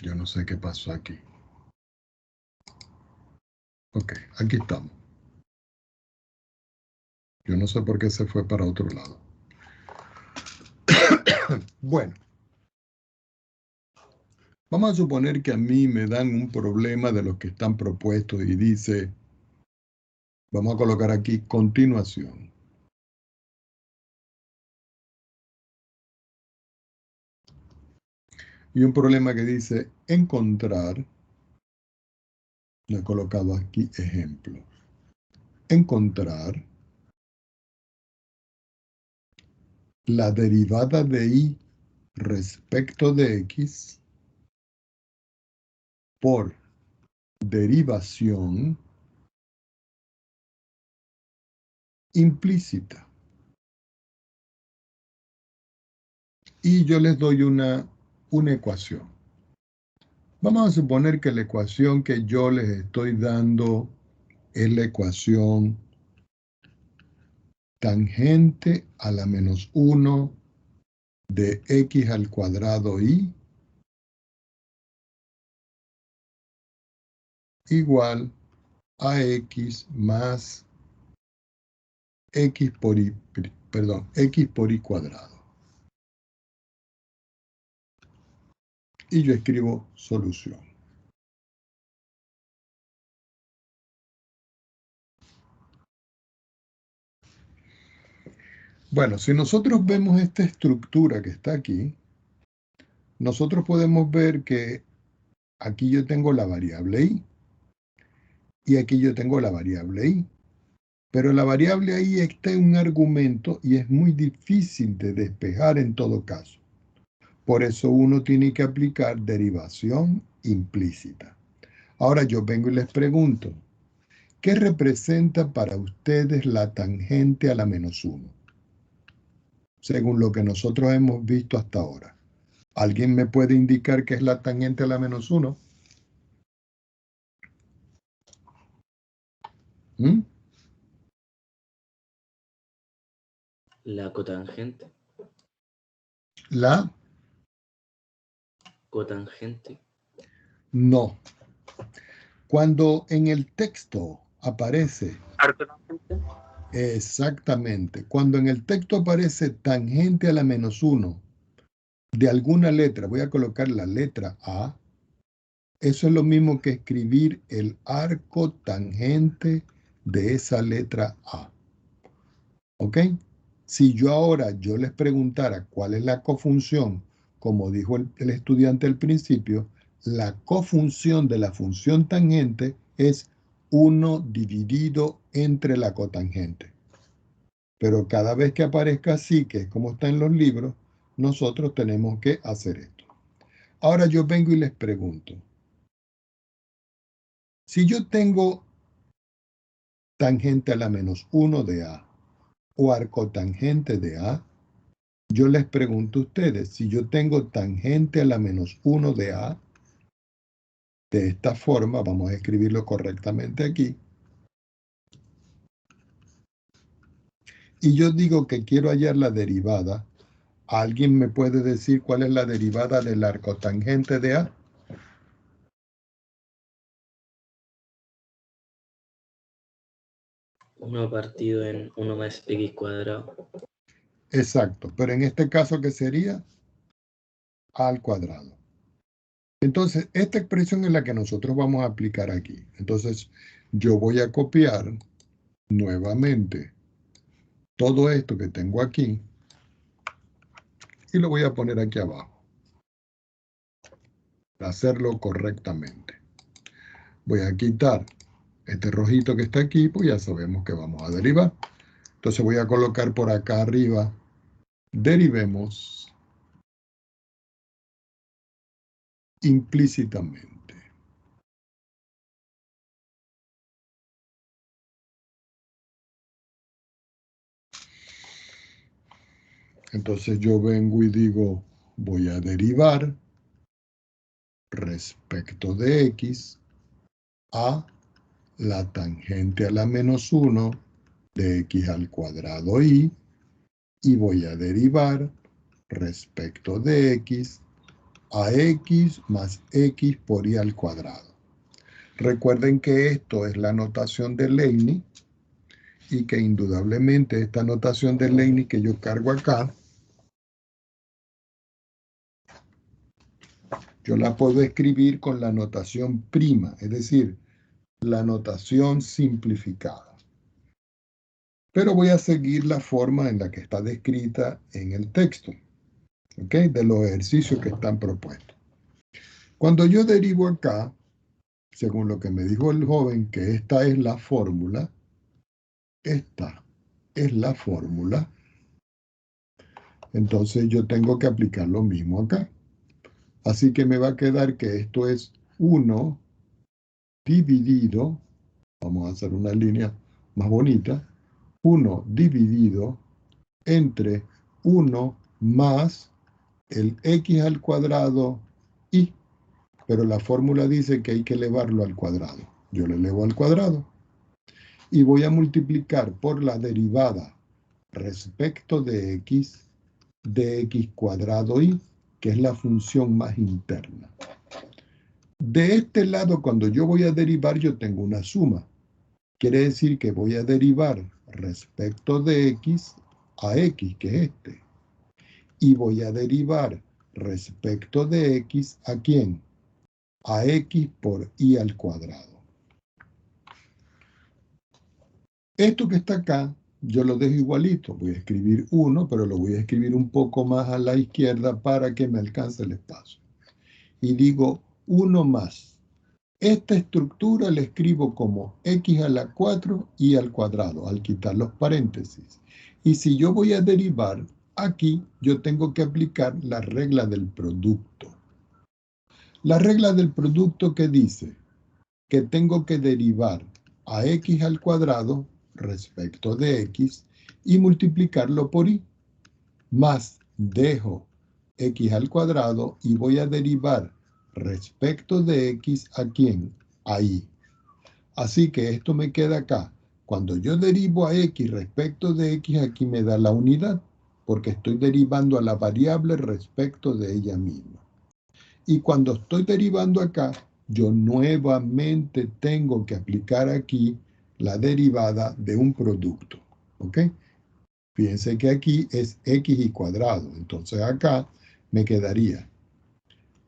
Yo no sé qué pasó aquí. Ok, aquí estamos. Yo no sé por qué se fue para otro lado. Bueno, vamos a suponer que a mí me dan un problema de los que están propuestos y dice, vamos a colocar aquí continuación. Y un problema que dice encontrar, lo he colocado aquí ejemplo, encontrar la derivada de y respecto de x por derivación implícita. Y yo les doy una ecuación. Vamos a suponer que la ecuación que yo les estoy dando es la ecuación tangente a la menos 1 de x al cuadrado y igual a x más x por y, x por y cuadrado. Y yo escribo solución. Bueno, si nosotros vemos esta estructura que está aquí, nosotros podemos ver que aquí yo tengo la variable y aquí yo tengo la variable y. Pero la variable ahí está en un argumento y es muy difícil de despejar en todo caso. Por eso uno tiene que aplicar derivación implícita. Ahora yo vengo y les pregunto, ¿qué representa para ustedes la tangente a la menos 1? Según lo que nosotros hemos visto hasta ahora. ¿Alguien me puede indicar qué es la tangente a la menos 1? ¿Mm? La cotangente. ¿La? Cotangente. No. Cuando en el texto aparece... Arcotangente. Exactamente. Cuando en el texto aparece tangente a la menos 1 de alguna letra, voy a colocar la letra A, eso es lo mismo que escribir el arco tangente de esa letra A. ¿Ok? Si yo ahora les preguntara cuál es la cofunción, como dijo el estudiante al principio, la cofunción de la función tangente es 1 dividido entre la cotangente. Pero cada vez que aparezca así, que es como está en los libros, nosotros tenemos que hacer esto. Ahora yo vengo y les pregunto, si yo tengo tangente a la menos 1 de A o arcotangente de A, yo les pregunto a ustedes, si yo tengo tangente a la menos 1 de A, de esta forma, vamos a escribirlo correctamente aquí, y yo digo que quiero hallar la derivada, ¿alguien me puede decir cuál es la derivada del arcotangente de A? 1 partido en 1 más x cuadrado. Exacto, pero en este caso, ¿qué sería? A al cuadrado. Entonces, esta expresión es la que nosotros vamos a aplicar aquí. Entonces, yo voy a copiar nuevamente todo esto que tengo aquí y lo voy a poner aquí abajo para hacerlo correctamente. Voy a quitar este rojito que está aquí, pues ya sabemos que vamos a derivar. Entonces voy a colocar por acá arriba, derivemos implícitamente. Entonces yo vengo y digo, voy a derivar respecto de x a la tangente a la menos 1 de x al cuadrado y voy a derivar respecto de x ax más x por y al cuadrado. Recuerden que esto es la notación de Leibniz y que indudablemente esta notación de Leibniz que yo cargo acá, yo la puedo escribir con la notación prima, es decir, la notación simplificada. Pero voy a seguir la forma en la que está descrita en el texto, ¿ok? De los ejercicios que están propuestos. Cuando yo derivo acá, según lo que me dijo el joven, que esta es la fórmula, entonces yo tengo que aplicar lo mismo acá. Así que me va a quedar que esto es 1 dividido, vamos a hacer una línea más bonita, 1 dividido entre 1 más el x al cuadrado y, pero la fórmula dice que hay que elevarlo al cuadrado. Yo lo elevo al cuadrado y voy a multiplicar por la derivada respecto de x cuadrado y, que es la función más interna. De este lado, cuando yo voy a derivar, yo tengo una suma. Quiere decir que voy a derivar respecto de x a x, que es este. Y voy a derivar respecto de x a ¿quién? A x por y al cuadrado. Esto que está acá, yo lo dejo igualito. Voy a escribir 1, pero lo voy a escribir un poco más a la izquierda para que me alcance el espacio. Y digo 1 más. Esta estructura la escribo como x a la 4 y al cuadrado, al quitar los paréntesis. Y si yo voy a derivar, aquí yo tengo que aplicar la regla del producto. La regla del producto que dice que tengo que derivar a x al cuadrado respecto de x y multiplicarlo por y, más dejo x al cuadrado y voy a derivar respecto de x a ¿quién? A y. Así que esto me queda acá. Cuando yo derivo a x respecto de x, aquí me da la unidad, porque estoy derivando a la variable respecto de ella misma. Y cuando estoy derivando acá, yo nuevamente tengo que aplicar aquí la derivada de un producto. ¿Ok? Fíjense que aquí es x y cuadrado. Entonces acá me quedaría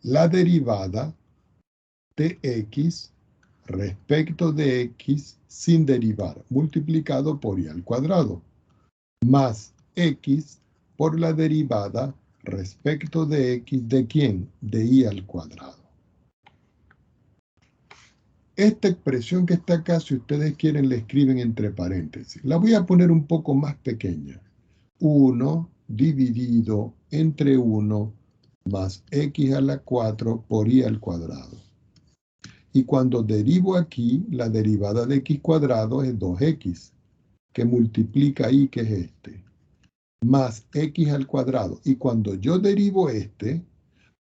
la derivada de x respecto de x sin derivar, multiplicado por y al cuadrado, más x por la derivada respecto de x de ¿quién? De y al cuadrado. Esta expresión que está acá, si ustedes quieren, la escriben entre paréntesis. La voy a poner un poco más pequeña. 1 dividido entre 1 más x a la 4 por y al cuadrado. Y cuando derivo aquí, la derivada de x cuadrado es 2x, que multiplica y, que es este, más x al cuadrado. Y cuando yo derivo este,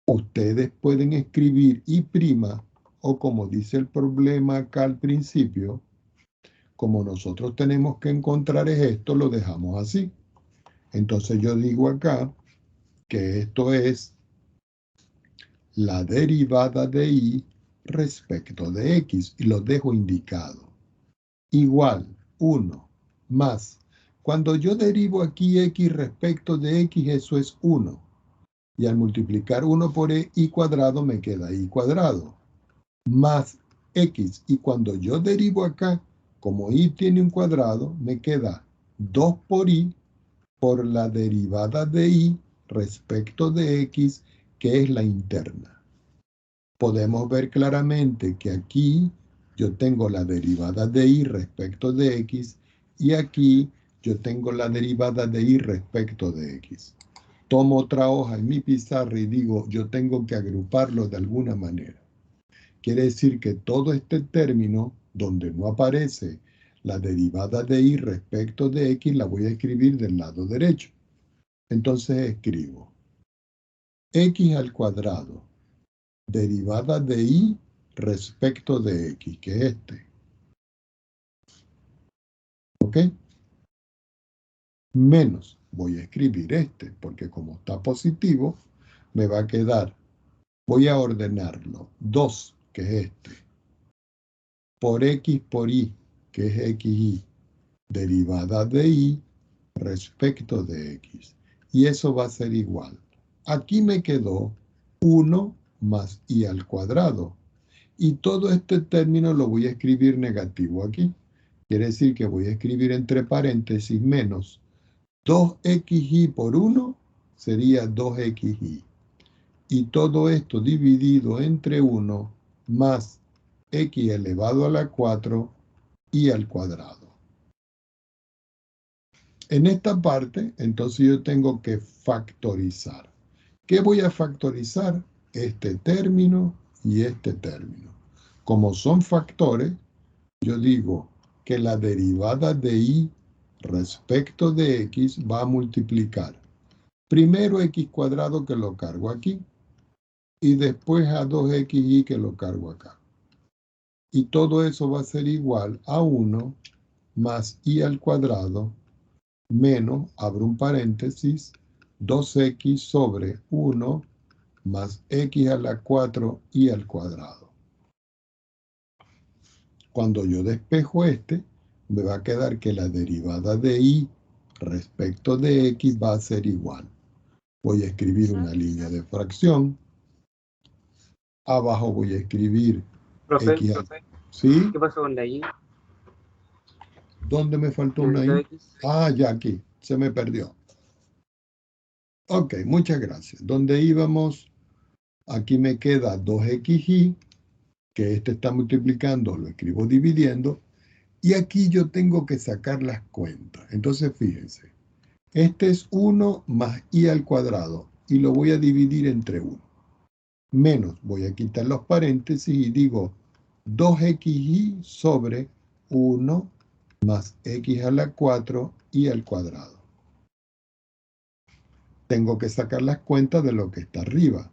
ustedes pueden escribir y prima, o como dice el problema acá al principio, como nosotros tenemos que encontrar es esto, lo dejamos así. Entonces yo digo acá que esto es la derivada de y respecto de x, y lo dejo indicado. Igual 1 más. Cuando yo derivo aquí x respecto de x, eso es 1. Y al multiplicar 1 por y cuadrado me queda y cuadrado. Más x. Y cuando yo derivo acá, como y tiene un cuadrado, me queda 2 por y por la derivada de y respecto de x, que es la interna. Podemos ver claramente que aquí yo tengo la derivada de y respecto de x y aquí yo tengo la derivada de y respecto de x. Tomo otra hoja en mi pizarra y digo, yo tengo que agruparlo de alguna manera. Quiere decir que todo este término, donde no aparece la derivada de y respecto de x, la voy a escribir del lado derecho. Entonces escribo x al cuadrado, derivada de y respecto de x, que es este. ¿Ok? Menos, voy a escribir este, porque como está positivo, me va a quedar Voy a ordenarlo. 2, que es este, por x por y, que es xy, derivada de y respecto de x. Y eso va a ser igual. Aquí me quedó 1 más y al cuadrado. Y todo este término lo voy a escribir negativo aquí. Quiere decir que voy a escribir entre paréntesis menos 2xy por 1 sería 2xy. Y todo esto dividido entre 1 más x elevado a la 4 y al cuadrado. En esta parte, entonces yo tengo que factorizar. ¿Qué voy a factorizar? Este término y este término. Como son factores, yo digo que la derivada de y respecto de x va a multiplicar primero x cuadrado, que lo cargo aquí, y después a 2xy, que lo cargo acá. Y todo eso va a ser igual a 1 más y al cuadrado menos, abro un paréntesis, 2x sobre 1 más x a la 4 y al cuadrado. Cuando yo despejo este, me va a quedar que la derivada de y respecto de x va a ser igual. Voy a escribir una línea de fracción. Abajo voy a escribir Profe, x. ¿Sí? ¿qué pasó con la y? ¿Dónde me faltó una Delta y? X. Ah, ya aquí. Se me perdió. Ok, muchas gracias. ¿Dónde íbamos? Aquí me queda 2xy, que este está multiplicando, lo escribo dividiendo, y aquí yo tengo que sacar las cuentas. Entonces, fíjense, este es 1 más y al cuadrado, y lo voy a dividir entre 1. Menos, voy a quitar los paréntesis y digo 2xy sobre 1 más x a la 4 y al cuadrado. Tengo que sacar las cuentas de lo que está arriba.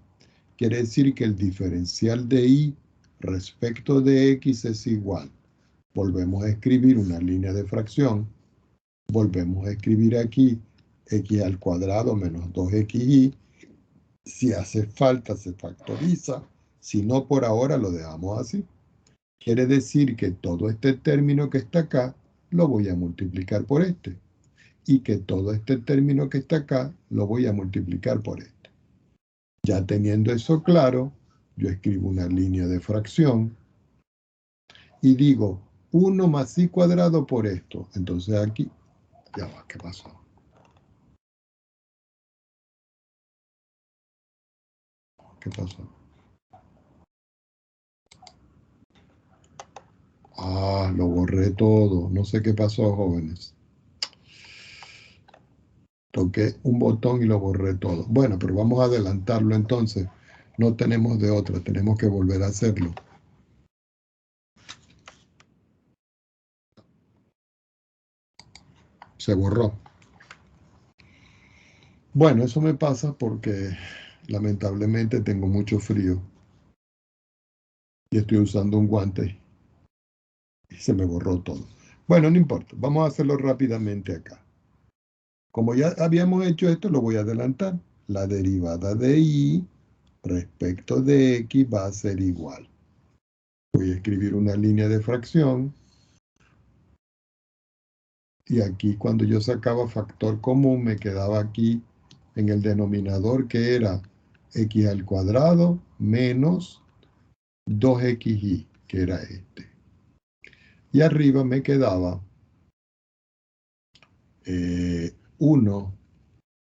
Quiere decir que el diferencial de y respecto de x es igual. Volvemos a escribir una línea de fracción. Volvemos a escribir aquí x al cuadrado menos 2xy. Si hace falta se factoriza. Si no, por ahora lo dejamos así. Quiere decir que todo este término que está acá lo voy a multiplicar por este. Y que todo este término que está acá lo voy a multiplicar por este. Ya teniendo eso claro, yo escribo una línea de fracción y digo 1 más y cuadrado por esto. Entonces aquí, ya va, ¿qué pasó? ¿Qué pasó? Ah, lo borré todo. No sé qué pasó, jóvenes. Toqué un botón y lo borré todo. Bueno, pero vamos a adelantarlo entonces. No tenemos de otra, tenemos que volver a hacerlo. Se borró. Bueno, eso me pasa porque lamentablemente tengo mucho frío y estoy usando un guante y se me borró todo. Bueno, no importa, vamos a hacerlo rápidamente acá. Como ya habíamos hecho esto, lo voy a adelantar. La derivada de y respecto de x va a ser igual. Voy a escribir una línea de fracción. Y aquí cuando yo sacaba factor común me quedaba aquí en el denominador, que era x al cuadrado menos 2xy, que era este. Y arriba me quedaba 1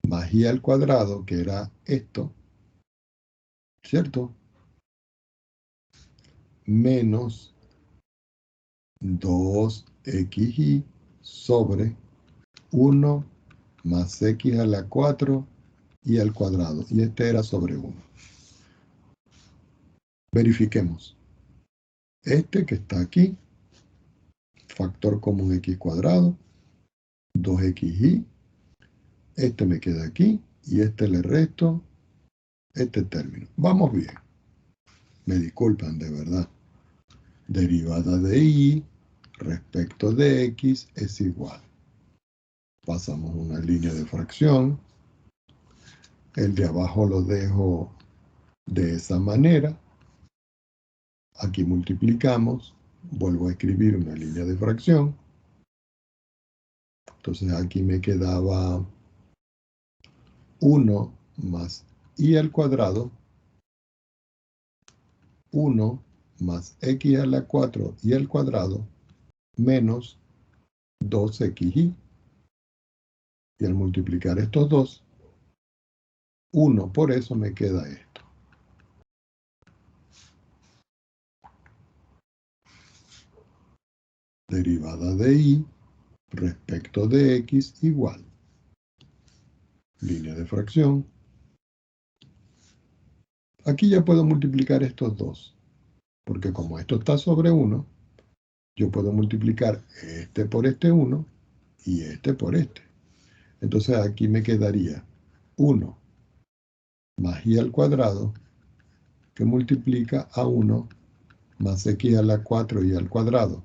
más y al cuadrado, que era esto, ¿cierto? Menos 2xy sobre 1 más x a la 4 y al cuadrado. Y este era sobre 1. Verifiquemos. Este que está aquí, factor común x cuadrado, 2xy. Este me queda aquí y este le resto este término. Vamos bien. Me disculpan, de verdad. Derivada de y respecto de x es igual. Pasamos una línea de fracción. El de abajo lo dejo De esa manera, aquí multiplicamos, vuelvo a escribir una línea de fracción. Entonces aquí me quedaba 1 más y al cuadrado, 1 más x a la 4 y al cuadrado, menos 2xy. Y al multiplicar estos dos, 1 por eso me queda esto. Derivada de y respecto de x igual. Línea de fracción. Aquí ya puedo multiplicar estos dos, porque como esto está sobre 1, yo puedo multiplicar este por este 1 y este por este. Entonces aquí me quedaría 1 más y al cuadrado, que multiplica a 1 más x a la 4 y al cuadrado,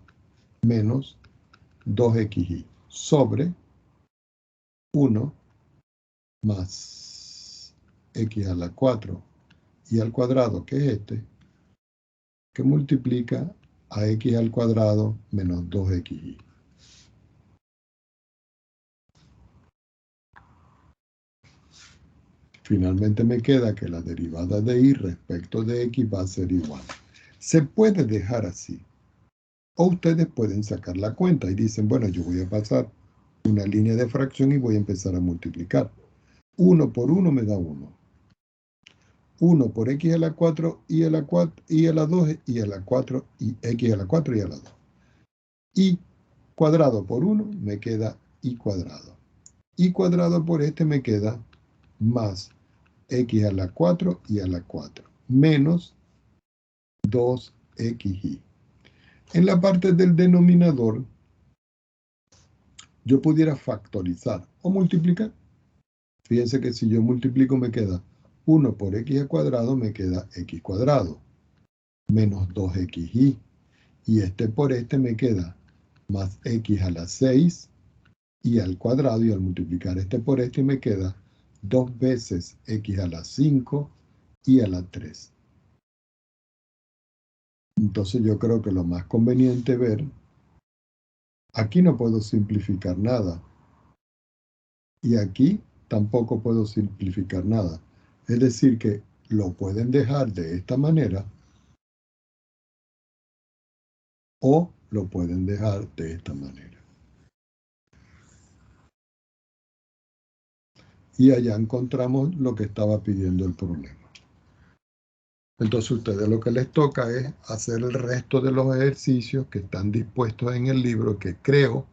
menos 2xy, sobre 1 más x a la 4 y al cuadrado, que es este, que multiplica a x al cuadrado menos 2xy. Finalmente me queda que la derivada de y respecto de x va a ser igual. Se puede dejar así. O ustedes pueden sacar la cuenta y dicen, bueno, yo voy a pasar una línea de fracción y voy a empezar a multiplicar. 1 por 1 me da 1. 1 por x a la 4 y a la 4 y a la 2 y a la 4 y x a la 4 y a la 2. Y cuadrado por 1 me queda y cuadrado. Y cuadrado por este me queda más x a la 4 y a la 4, menos 2xy. En la parte del denominador, yo pudiera factorizar o multiplicar. Fíjense que si yo multiplico me queda 1 por x al cuadrado, me queda x cuadrado, menos 2xy. Y este por este me queda más x a la 6 y al cuadrado, y al multiplicar este por este me queda 2 veces x a la 5 y a la 3. Entonces yo creo que lo más conveniente ver, aquí no puedo simplificar nada. Y aquí tampoco puedo simplificar nada. Es decir que lo pueden dejar de esta manera o lo pueden dejar de esta manera. Y allá encontramos lo que estaba pidiendo el problema. Entonces ustedes lo que les toca es hacer el resto de los ejercicios que están dispuestos en el libro, que creo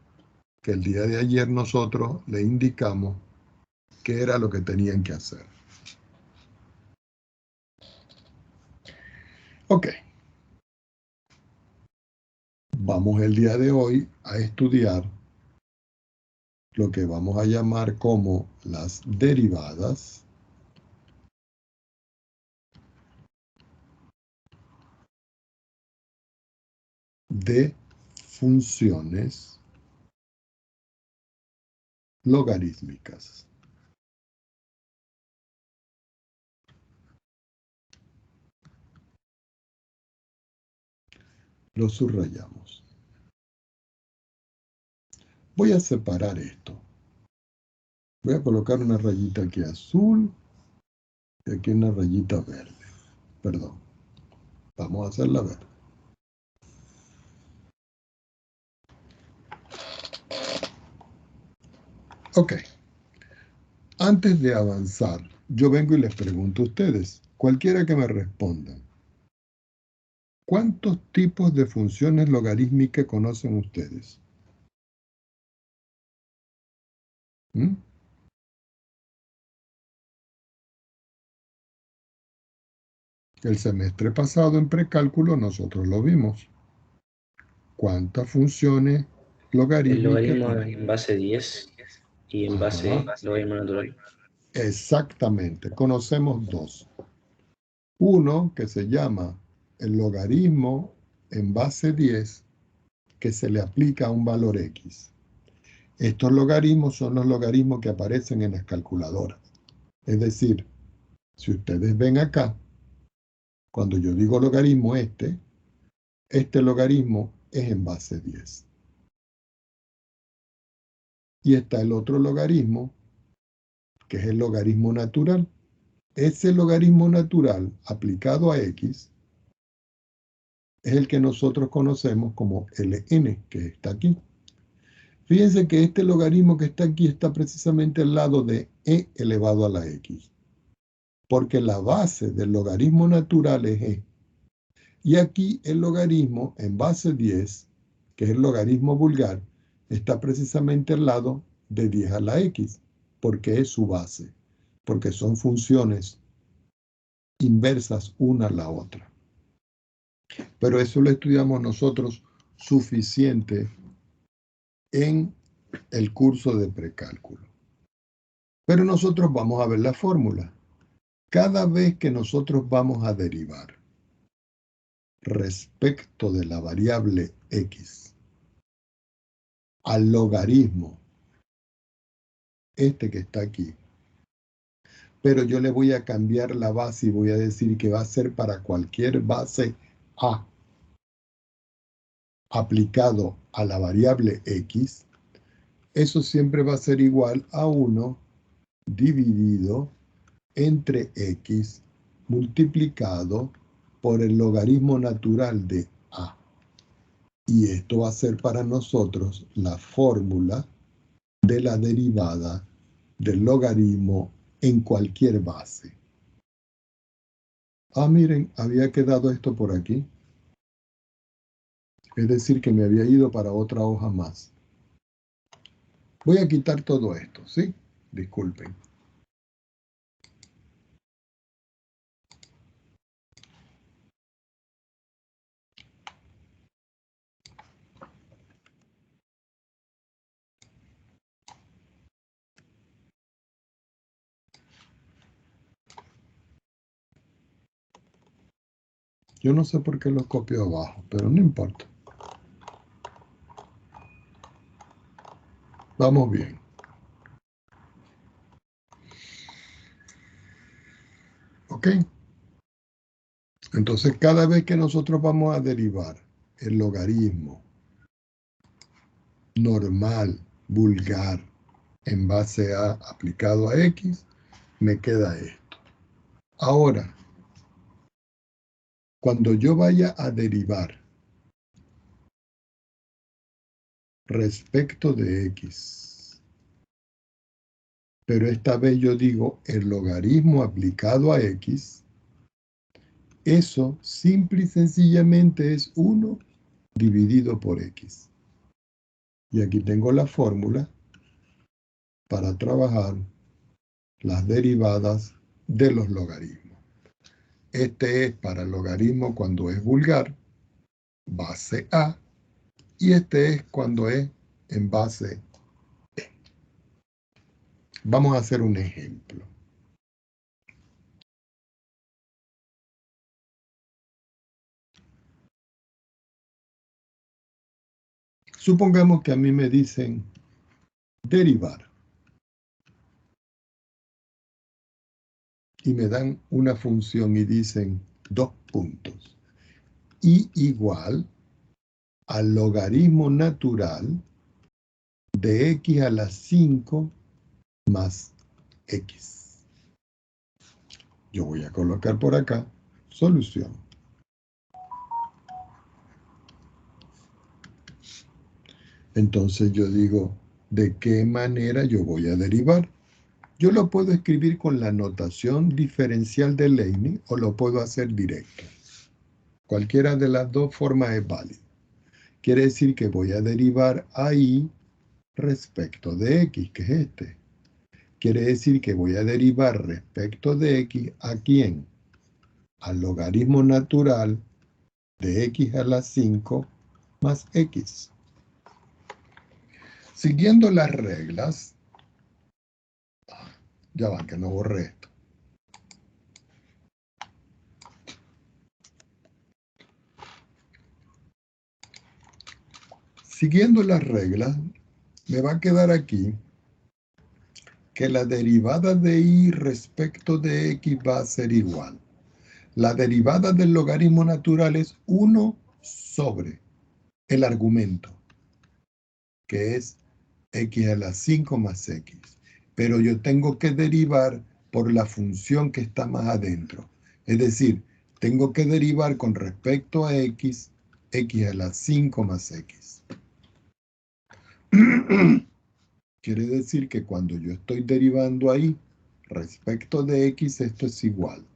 que el día de ayer nosotros le indicamos qué era lo que tenían que hacer. Ok. Vamos el día de hoy a estudiar lo que vamos a llamar como las derivadas de funciones logarítmicas. Lo subrayamos. Voy a separar esto. Voy a colocar una rayita aquí azul y aquí una rayita verde. Perdón. Vamos a hacerla verde. Ok. Antes de avanzar, yo vengo y les pregunto a ustedes, cualquiera que me respondan, ¿cuántos tipos de funciones logarítmicas conocen ustedes? ¿Mm? El semestre pasado en precálculo nosotros lo vimos. ¿Cuántas funciones El logarítmicas? logaritmo en base 10 y en base logaritmo natural. Exactamente, conocemos dos. Uno que se llama el logaritmo en base 10, que se le aplica a un valor X. Estos logaritmos son los logaritmos que aparecen en las calculadoras. Es decir, si ustedes ven acá, Cuando yo digo logaritmo este logaritmo es en base 10. Y está el otro logaritmo, que es el logaritmo natural. Ese logaritmo natural aplicado a x es el que nosotros conocemos como ln, que está aquí. Fíjense que este logaritmo que está aquí está precisamente al lado de e elevado a la x, porque la base del logaritmo natural es e. Y aquí el logaritmo en base 10, que es el logaritmo vulgar, está precisamente al lado de 10 a la x, porque es su base, porque son funciones inversas una a la otra. Pero eso lo estudiamos nosotros suficiente en el curso de precálculo. Pero nosotros vamos a ver la fórmula. Cada vez que nosotros vamos a derivar respecto de la variable x al logaritmo, este que está aquí, pero yo le voy a cambiar la base y voy a decir que va a ser para cualquier base a aplicado a la variable x, eso siempre va a ser igual a 1 dividido entre x multiplicado por el logaritmo natural de a. Y esto va a ser para nosotros la fórmula de la derivada del logaritmo en cualquier base. Ah, miren, había quedado esto por aquí. Es decir, que me había ido para otra hoja más. Voy a quitar todo esto, ¿sí? Disculpen. Yo no sé por qué lo copio abajo, pero no importa. Vamos bien. ¿Ok? Entonces, cada vez que nosotros vamos a derivar el logaritmo normal, vulgar, en base a aplicado a x, me queda esto. Ahora, cuando yo vaya a derivar respecto de x, pero esta vez yo digo el logaritmo aplicado a x, eso simple y sencillamente es 1 dividido por x. Y aquí tengo la fórmula para trabajar las derivadas de los logaritmos. Este es para el logaritmo cuando es vulgar, base a, y este es cuando es en base e. Vamos a hacer un ejemplo. Supongamos que a mí me dicen derivar y me dan una función y dicen 2 puntos y igual al logaritmo natural de x a la 5 más x. Yo voy a colocar por acá solución. Entonces yo digo, ¿de qué manera yo voy a derivar? Yo lo puedo escribir con la notación diferencial de Leibniz o lo puedo hacer directo. Cualquiera de las dos formas es válida. Quiere decir que voy a derivar ahí respecto de x, que es este. Quiere decir que voy a derivar respecto de x, ¿a quién? Al logaritmo natural de x a la 5 más x. Siguiendo las reglas, ya va, que no borré esto. Siguiendo las reglas, me va a quedar aquí que la derivada de y respecto de x va a ser igual. La derivada del logaritmo natural es 1 sobre el argumento, que es x a la 5 más x. Pero yo tengo que derivar por la función que está más adentro. Es decir, tengo que derivar con respecto a x, x a la 5 más x. Quiere decir que cuando yo estoy derivando ahí, respecto de x, esto es igual.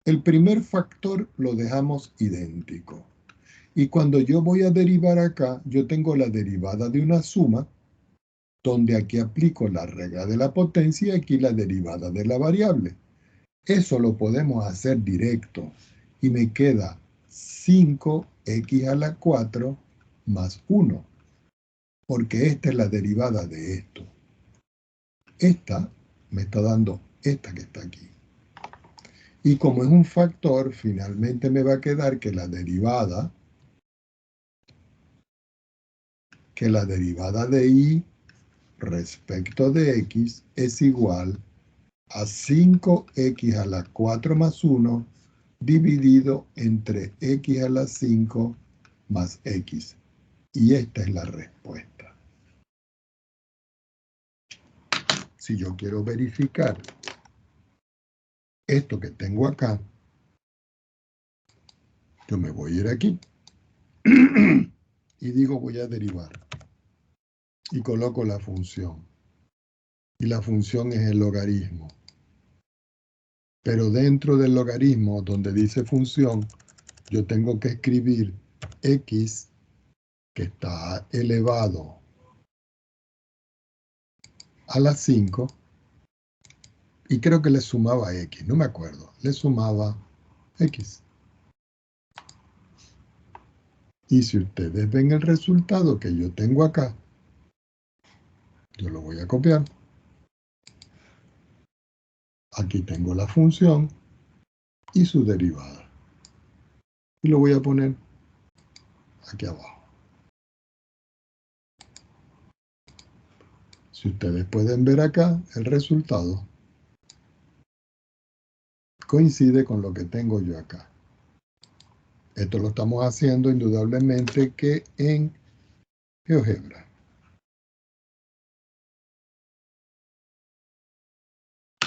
El primer factor lo dejamos idéntico. Y cuando yo voy a derivar acá, yo tengo la derivada de una suma, donde aquí aplico la regla de la potencia y aquí la derivada de la variable. Eso lo podemos hacer directo y me queda 5x a la 4 más 1, porque esta es la derivada de esto. Esta me está dando esta que está aquí. Y como es un factor, finalmente me va a quedar que la derivada de y respecto de x es igual a 5x a la 4 más 1 dividido entre x a la 5 más x. Y esta es la respuesta. Si yo quiero verificar esto que tengo acá, yo me voy a ir aquí y digo voy a derivar. Y coloco la función. Y la función es el logaritmo. Pero dentro del logaritmo, donde dice función, yo tengo que escribir x, que está elevado a la 5, y creo que le sumaba x, no me acuerdo, le sumaba x. Y si ustedes ven el resultado que yo tengo acá, yo lo voy a copiar. Aquí tengo la función y su derivada. Y lo voy a poner aquí abajo. Si ustedes pueden ver acá, el resultado coincide con lo que tengo yo acá. Esto lo estamos haciendo indudablemente que en GeoGebra.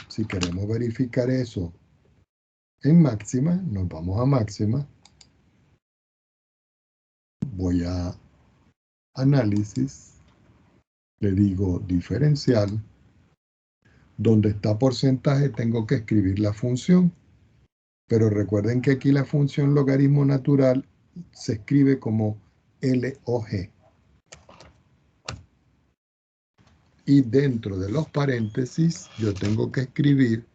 Si queremos verificar eso en máxima, nos vamos a máxima. Voy a análisis, le digo diferencial. Donde está porcentaje tengo que escribir la función. Pero recuerden que aquí la función logaritmo natural se escribe como LOG. Y dentro de los paréntesis yo tengo que escribir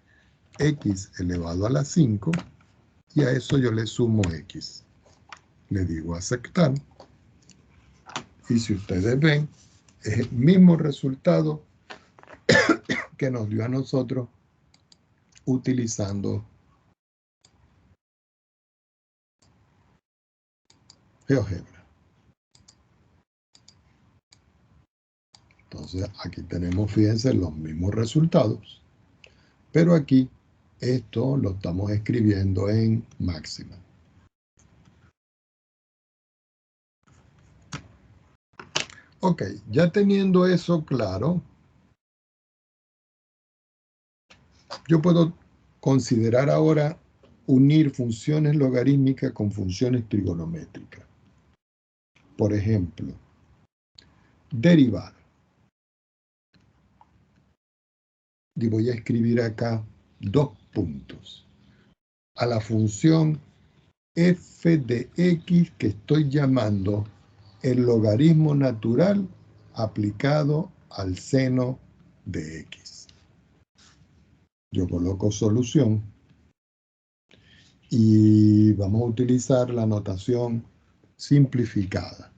x elevado a la 5 y a eso yo le sumo x. Le digo aceptar. Y si ustedes ven, es el mismo resultado que nos dio a nosotros utilizando GeoGebra. Entonces aquí tenemos, fíjense, los mismos resultados, pero aquí esto lo estamos escribiendo en máxima. Ok, ya teniendo eso claro, yo puedo considerar ahora unir funciones logarítmicas con funciones trigonométricas. Por ejemplo, derivar. Y voy a escribir acá 2 puntos. A la función f de x que estoy llamando el logaritmo natural aplicado al seno de x. Yo coloco solución y vamos a utilizar la notación simplificada.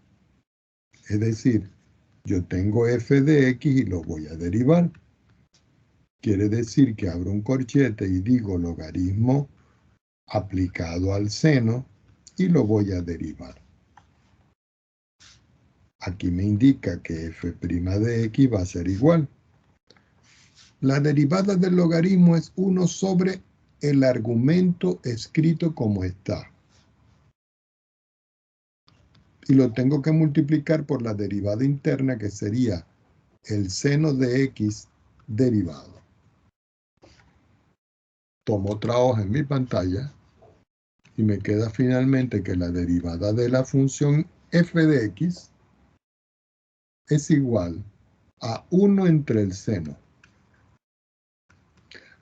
Es decir, yo tengo f de x y lo voy a derivar. Quiere decir que abro un corchete y digo logaritmo aplicado al seno y lo voy a derivar. Aquí me indica que f' de x va a ser igual. La derivada del logaritmo es 1 sobre el argumento escrito como está. Y lo tengo que multiplicar por la derivada interna, que sería el seno de x derivado. Tomo otra hoja en mi pantalla y me queda finalmente que la derivada de la función f de x es igual a 1 entre el seno.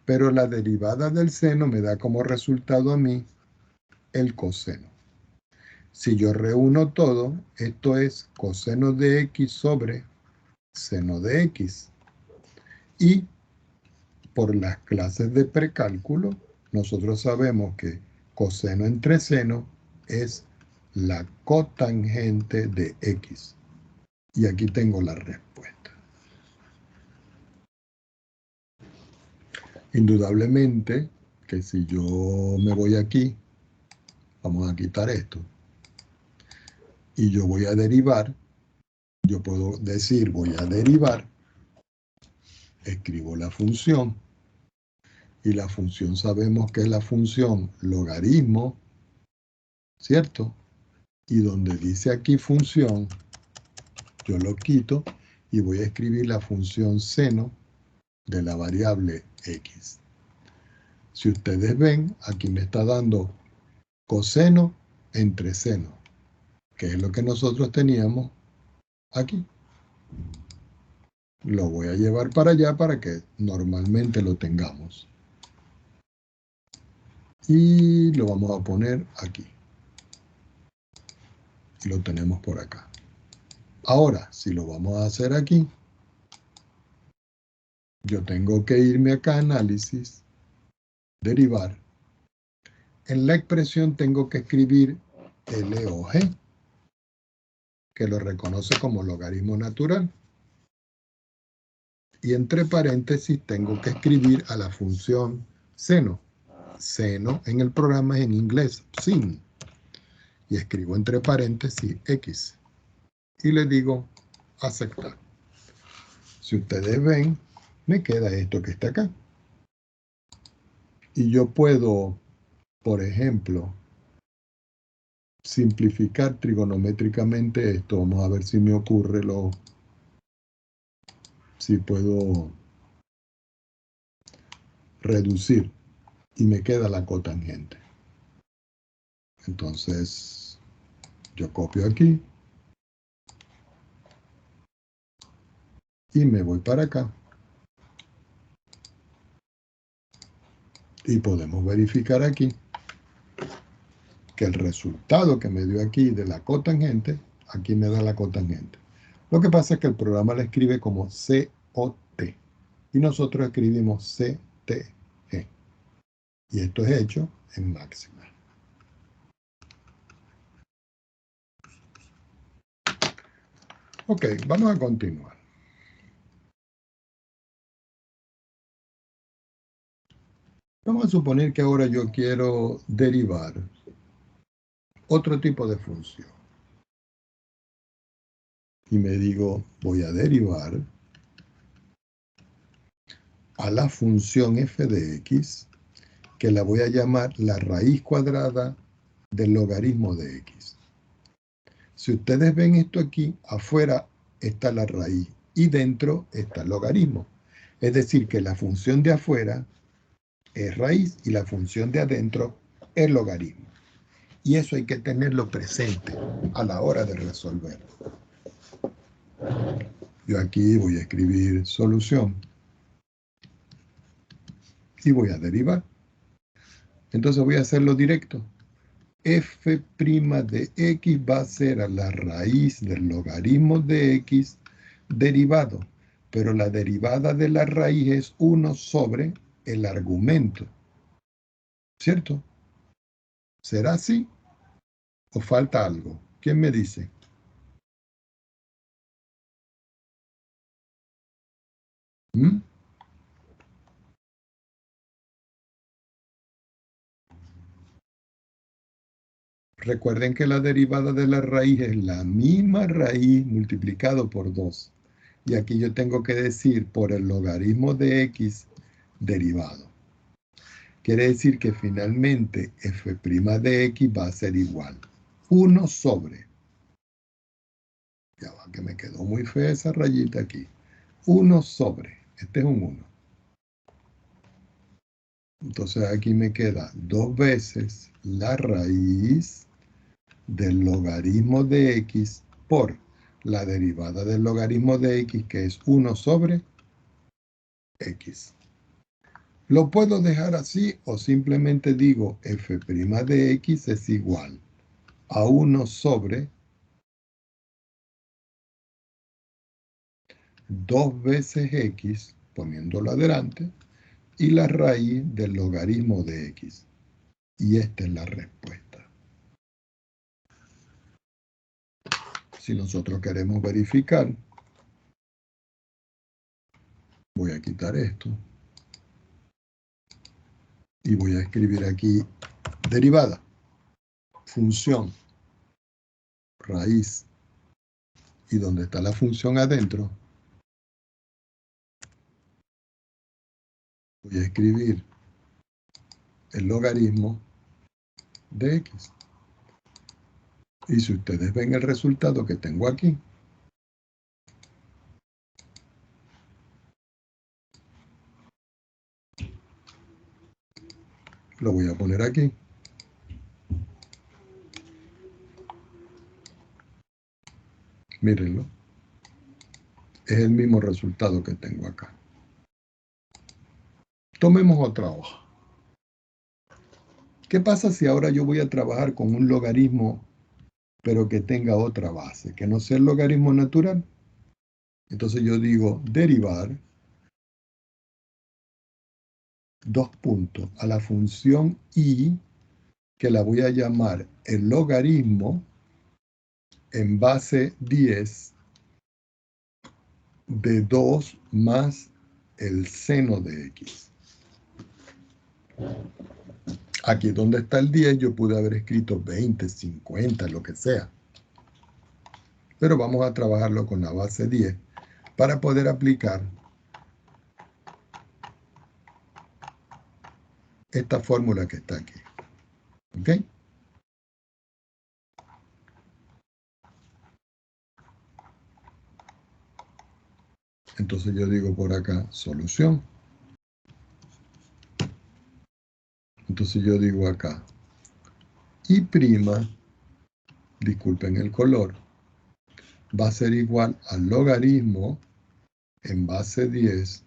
Pero la derivada del seno me da como resultado a mí el coseno. Si yo reúno todo, esto es coseno de x sobre seno de x. Y por las clases de precálculo, nosotros sabemos que coseno entre seno es la cotangente de x. Y aquí tengo la respuesta. Indudablemente que si yo me voy aquí, vamos a quitar esto, y yo voy a derivar, yo puedo decir voy a derivar, escribo la función, y la función sabemos que es la función logaritmo, ¿cierto? Y donde dice aquí función, yo lo quito y voy a escribir la función seno de la variable x. Si ustedes ven, aquí me está dando coseno entre seno, que es lo que nosotros teníamos aquí. Lo voy a llevar para allá para que normalmente lo tengamos. Y lo vamos a poner aquí. Y lo tenemos por acá. Ahora, si lo vamos a hacer aquí, yo tengo que irme acá a análisis, derivar. En la expresión tengo que escribir LOG, que lo reconoce como logaritmo natural. Y entre paréntesis tengo que escribir a la función seno. Seno en el programa es en inglés, sin. Y escribo entre paréntesis x. Y le digo aceptar. Si ustedes ven, me queda esto que está acá. Y yo puedo, por ejemplo, simplificar trigonométricamente esto. Vamos a ver si me ocurre si puedo reducir. Y me queda la cotangente. Entonces, yo copio aquí. Y me voy para acá. Y podemos verificar aquí que el resultado que me dio aquí de la cotangente, aquí me da la cotangente. Lo que pasa es que el programa la escribe como COT y nosotros escribimos CTG. Y esto es hecho en máxima. Ok, vamos a continuar. Vamos a suponer que ahora yo quiero derivar otro tipo de función. Y me digo, voy a derivar a la función f de x, que la voy a llamar la raíz cuadrada del logaritmo de x. Si ustedes ven esto aquí, afuera está la raíz y dentro está el logaritmo. Es decir, que la función de afuera es raíz y la función de adentro es logaritmo. Y eso hay que tenerlo presente a la hora de resolver. Yo aquí voy a escribir solución y voy a derivar. Entonces voy a hacerlo directo. F' de x va a ser a la raíz del logaritmo de x derivado, pero la derivada de la raíz es 1 sobre el argumento. ¿Cierto? ¿Será así? ¿O falta algo? ¿Quién me dice? ¿Mm? Recuerden que la derivada de la raíz es la misma raíz multiplicado por 2. Y aquí yo tengo que decir por el logaritmo de x derivado. quiere decir que finalmente f' de x va a ser igual 1 sobre, ya va que me quedó muy fea esa rayita aquí, 1 sobre, este es un 1. Entonces aquí me queda 2 veces la raíz del logaritmo de x por la derivada del logaritmo de x, que es 1 sobre x. Lo puedo dejar así o simplemente digo f' de x es igual a 1 sobre 2 veces x, poniéndolo adelante, y la raíz del logaritmo de x. Y esta es la respuesta. Si nosotros queremos verificar, voy a quitar esto y voy a escribir aquí derivada, función, raíz, y donde está la función adentro, voy a escribir el logaritmo de x. Y si ustedes ven el resultado que tengo aquí, lo voy a poner aquí. Mírenlo. Es el mismo resultado que tengo acá. Tomemos otra hoja. ¿Qué pasa si ahora yo voy a trabajar con un logaritmo, pero que tenga otra base, que no sea el logaritmo natural? Entonces yo digo derivar, dos puntos, a la función y, que la voy a llamar el logaritmo en base 10 de 2 más el seno de x. Aquí donde está el 10 yo pude haber escrito 20, 50, lo que sea. Pero vamos a trabajarlo con la base 10 para poder aplicar esta fórmula que está aquí. ¿Ok? Entonces yo digo por acá, solución. Entonces yo digo acá, y prima, disculpen el color, va a ser igual al logaritmo en base 10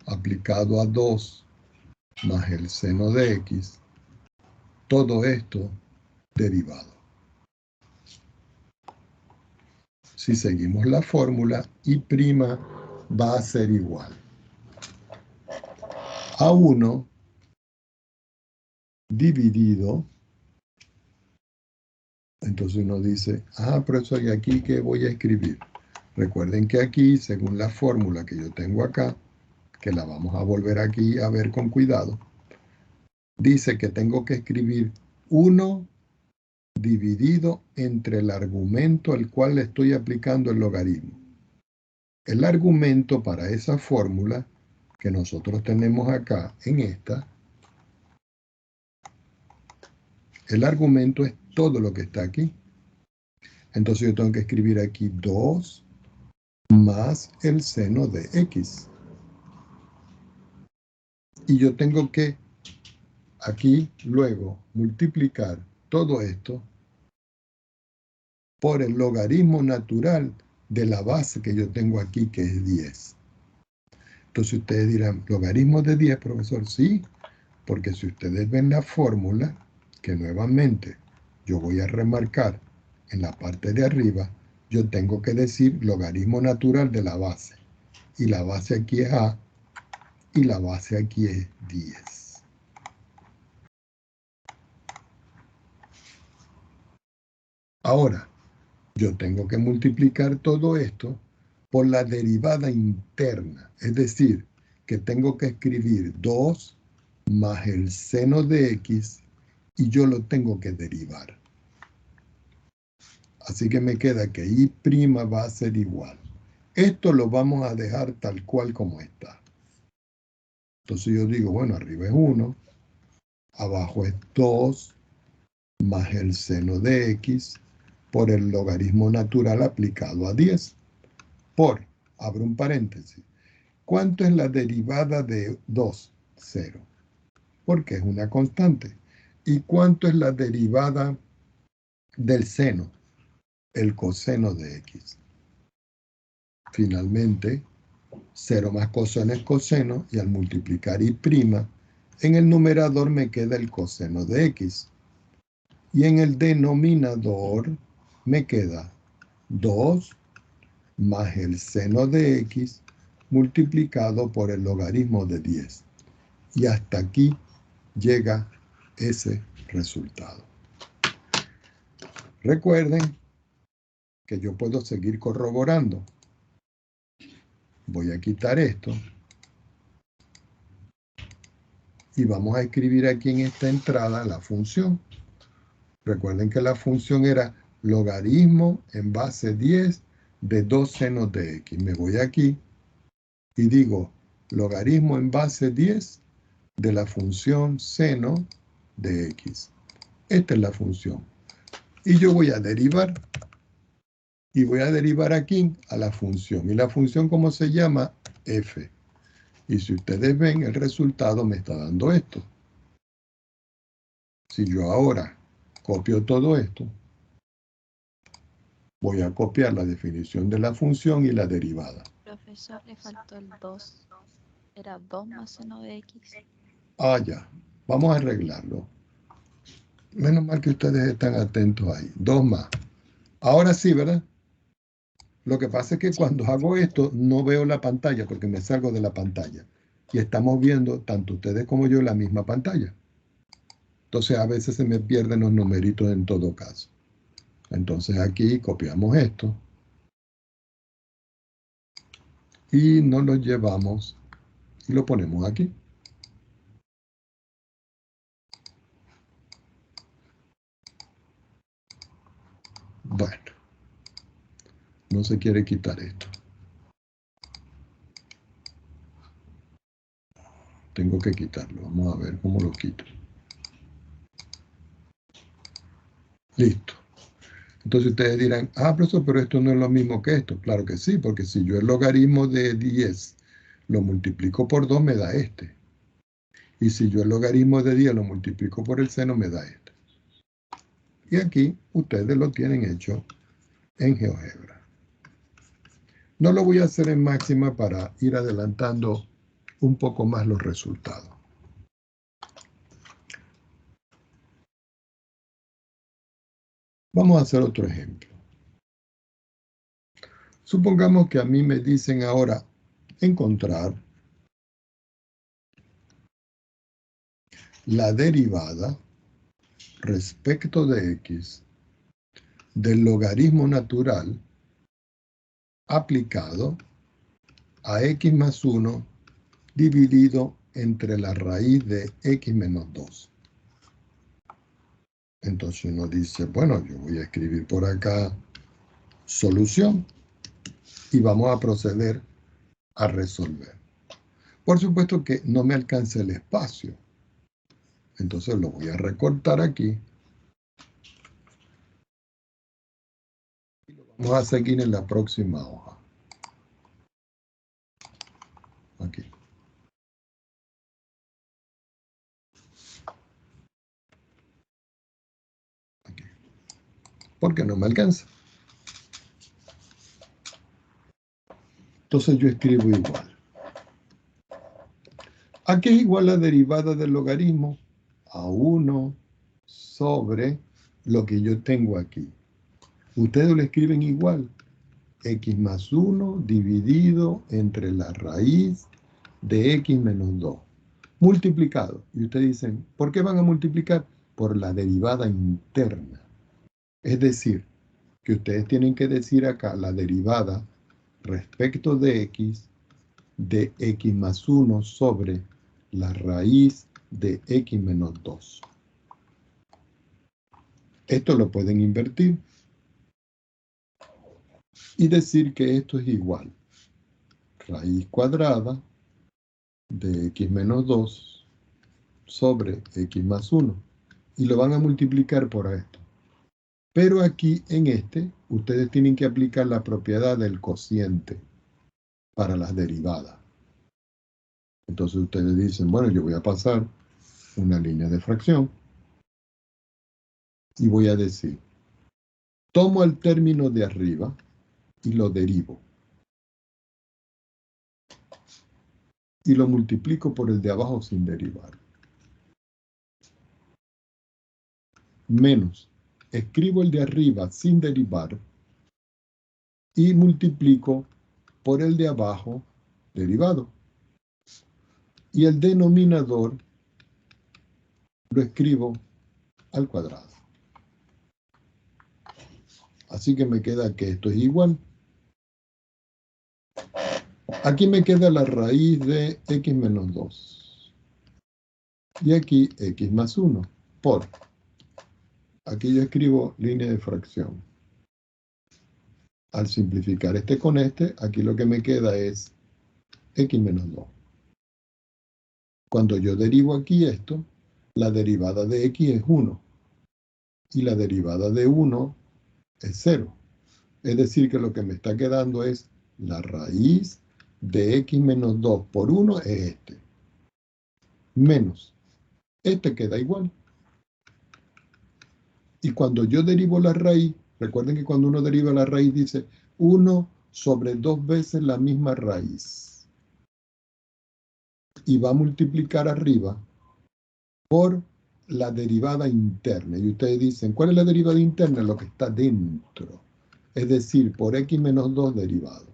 aplicado a 2 más el seno de x, todo esto derivado. Si seguimos la fórmula, y' va a ser igual a 1 dividido, entonces uno dice, pero eso hay aquí que voy a escribir. Recuerden que aquí, según la fórmula que yo tengo acá, que la vamos a volver aquí a ver con cuidado, dice que tengo que escribir 1 dividido entre el argumento al cual le estoy aplicando el logaritmo. El argumento para esa fórmula que nosotros tenemos acá en esta, el argumento es todo lo que está aquí. Entonces yo tengo que escribir aquí 2 más el seno de x. Y yo tengo que aquí luego multiplicar todo esto por el logaritmo natural de la base que yo tengo aquí, que es 10. Entonces ustedes dirán, ¿logaritmo de 10, profesor? Sí, porque si ustedes ven la fórmula, que nuevamente yo voy a remarcar en la parte de arriba, yo tengo que decir logaritmo natural de la base. Y la base aquí es a, y la base aquí es 10. Ahora, yo tengo que multiplicar todo esto por la derivada interna, es decir, que tengo que escribir 2 más el seno de x y yo lo tengo que derivar. Así que me queda que y' va a ser igual. Esto lo vamos a dejar tal cual como está. Entonces yo digo, bueno, arriba es 1, Abajo es 2 más el seno de x por el logaritmo natural aplicado a 10. Por, abro un paréntesis, ¿cuánto es la derivada de 2? 0, porque es una constante. ¿Y cuánto es la derivada del seno? El coseno de x. Finalmente, 0 más coseno es coseno, y al multiplicar y', en el numerador me queda el coseno de x. Y en el denominador me queda 2 más el seno de x multiplicado por el logaritmo de 10. Y hasta aquí llega ese resultado. Recuerden que yo puedo seguir corroborando. Voy a quitar esto. Y vamos a escribir aquí en esta entrada la función. Recuerden que la función era logaritmo en base 10 de 2 senos de x. Me voy aquí y digo logaritmo en base 10 de la función seno de x. Esta es la función. Y yo voy a derivar. Y voy a derivar aquí a la función. ¿Y la función cómo se llama? F. Y si ustedes ven, el resultado me está dando esto. Si yo ahora copio todo esto, voy a copiar la definición de la función y la derivada. Profesor, le faltó el 2. Era 2 más seno de x. Ah, ya. Vamos a arreglarlo. Menos mal que ustedes están atentos ahí. 2 más. Ahora sí, ¿verdad? Lo que pasa es que cuando hago esto, no veo la pantalla porque me salgo de la pantalla. Y estamos viendo, tanto ustedes como yo, la misma pantalla. Entonces a veces se me pierden los numeritos en todo caso. Entonces aquí copiamos esto. Y nos lo llevamos y lo ponemos aquí. Bueno, no se quiere quitar esto. Tengo que quitarlo. Vamos a ver cómo lo quito. Listo. Entonces ustedes dirán, profesor, pero esto no es lo mismo que esto. Claro que sí, porque si yo el logaritmo de 10 lo multiplico por 2, me da este. Y si yo el logaritmo de 10 lo multiplico por el seno, me da este. Y aquí ustedes lo tienen hecho en GeoGebra. No lo voy a hacer en máxima para ir adelantando un poco más los resultados. Vamos a hacer otro ejemplo. Supongamos que a mí me dicen ahora encontrar la derivada respecto de x del logaritmo natural aplicado a x más 1 dividido entre la raíz de x menos 2. Entonces uno dice, bueno, yo voy a escribir por acá solución y vamos a proceder a resolver. Por supuesto que no me alcanza el espacio. Entonces lo voy a recortar aquí. Y lo vamos a seguir en la próxima hoja. Aquí. Aquí. Porque no me alcanza. Entonces yo escribo igual. ¿A qué es igual la derivada del logaritmo? A 1 sobre lo que yo tengo aquí. Ustedes lo escriben igual. X más 1 dividido entre la raíz de x menos 2. Multiplicado. Y ustedes dicen, ¿por qué van a multiplicar? Por la derivada interna. Es decir, que ustedes tienen que decir acá la derivada respecto de x más 1 sobre la raíz de x menos 2. Esto lo pueden invertir y decir que esto es igual. Raíz cuadrada de x menos 2 sobre x más 1. Y lo van a multiplicar por esto. Pero aquí, en este, ustedes tienen que aplicar la propiedad del cociente para las derivadas. Entonces ustedes dicen, bueno, yo voy a pasar una línea de fracción y voy a decir, tomo el término de arriba y lo derivo. Y lo multiplico por el de abajo sin derivar. Menos, escribo el de arriba sin derivar y multiplico por el de abajo derivado. Y el denominador lo escribo al cuadrado. Así que me queda que esto es igual. Aquí me queda la raíz de x menos 2. Y aquí x más 1 por. Aquí yo escribo línea de fracción. Al simplificar este con este, aquí lo que me queda es x menos 2. Cuando yo derivo aquí esto, la derivada de x es 1. Y la derivada de 1 es 0. Es decir, que lo que me está quedando es la raíz de x menos 2 por 1 es este. Menos. Este queda igual. Y cuando yo derivo la raíz, recuerden que cuando uno deriva la raíz dice 1 sobre 2 veces la misma raíz. Y va a multiplicar arriba por la derivada interna. Y ustedes dicen, ¿cuál es la derivada interna? Lo que está dentro. Es decir, por x menos 2 derivado.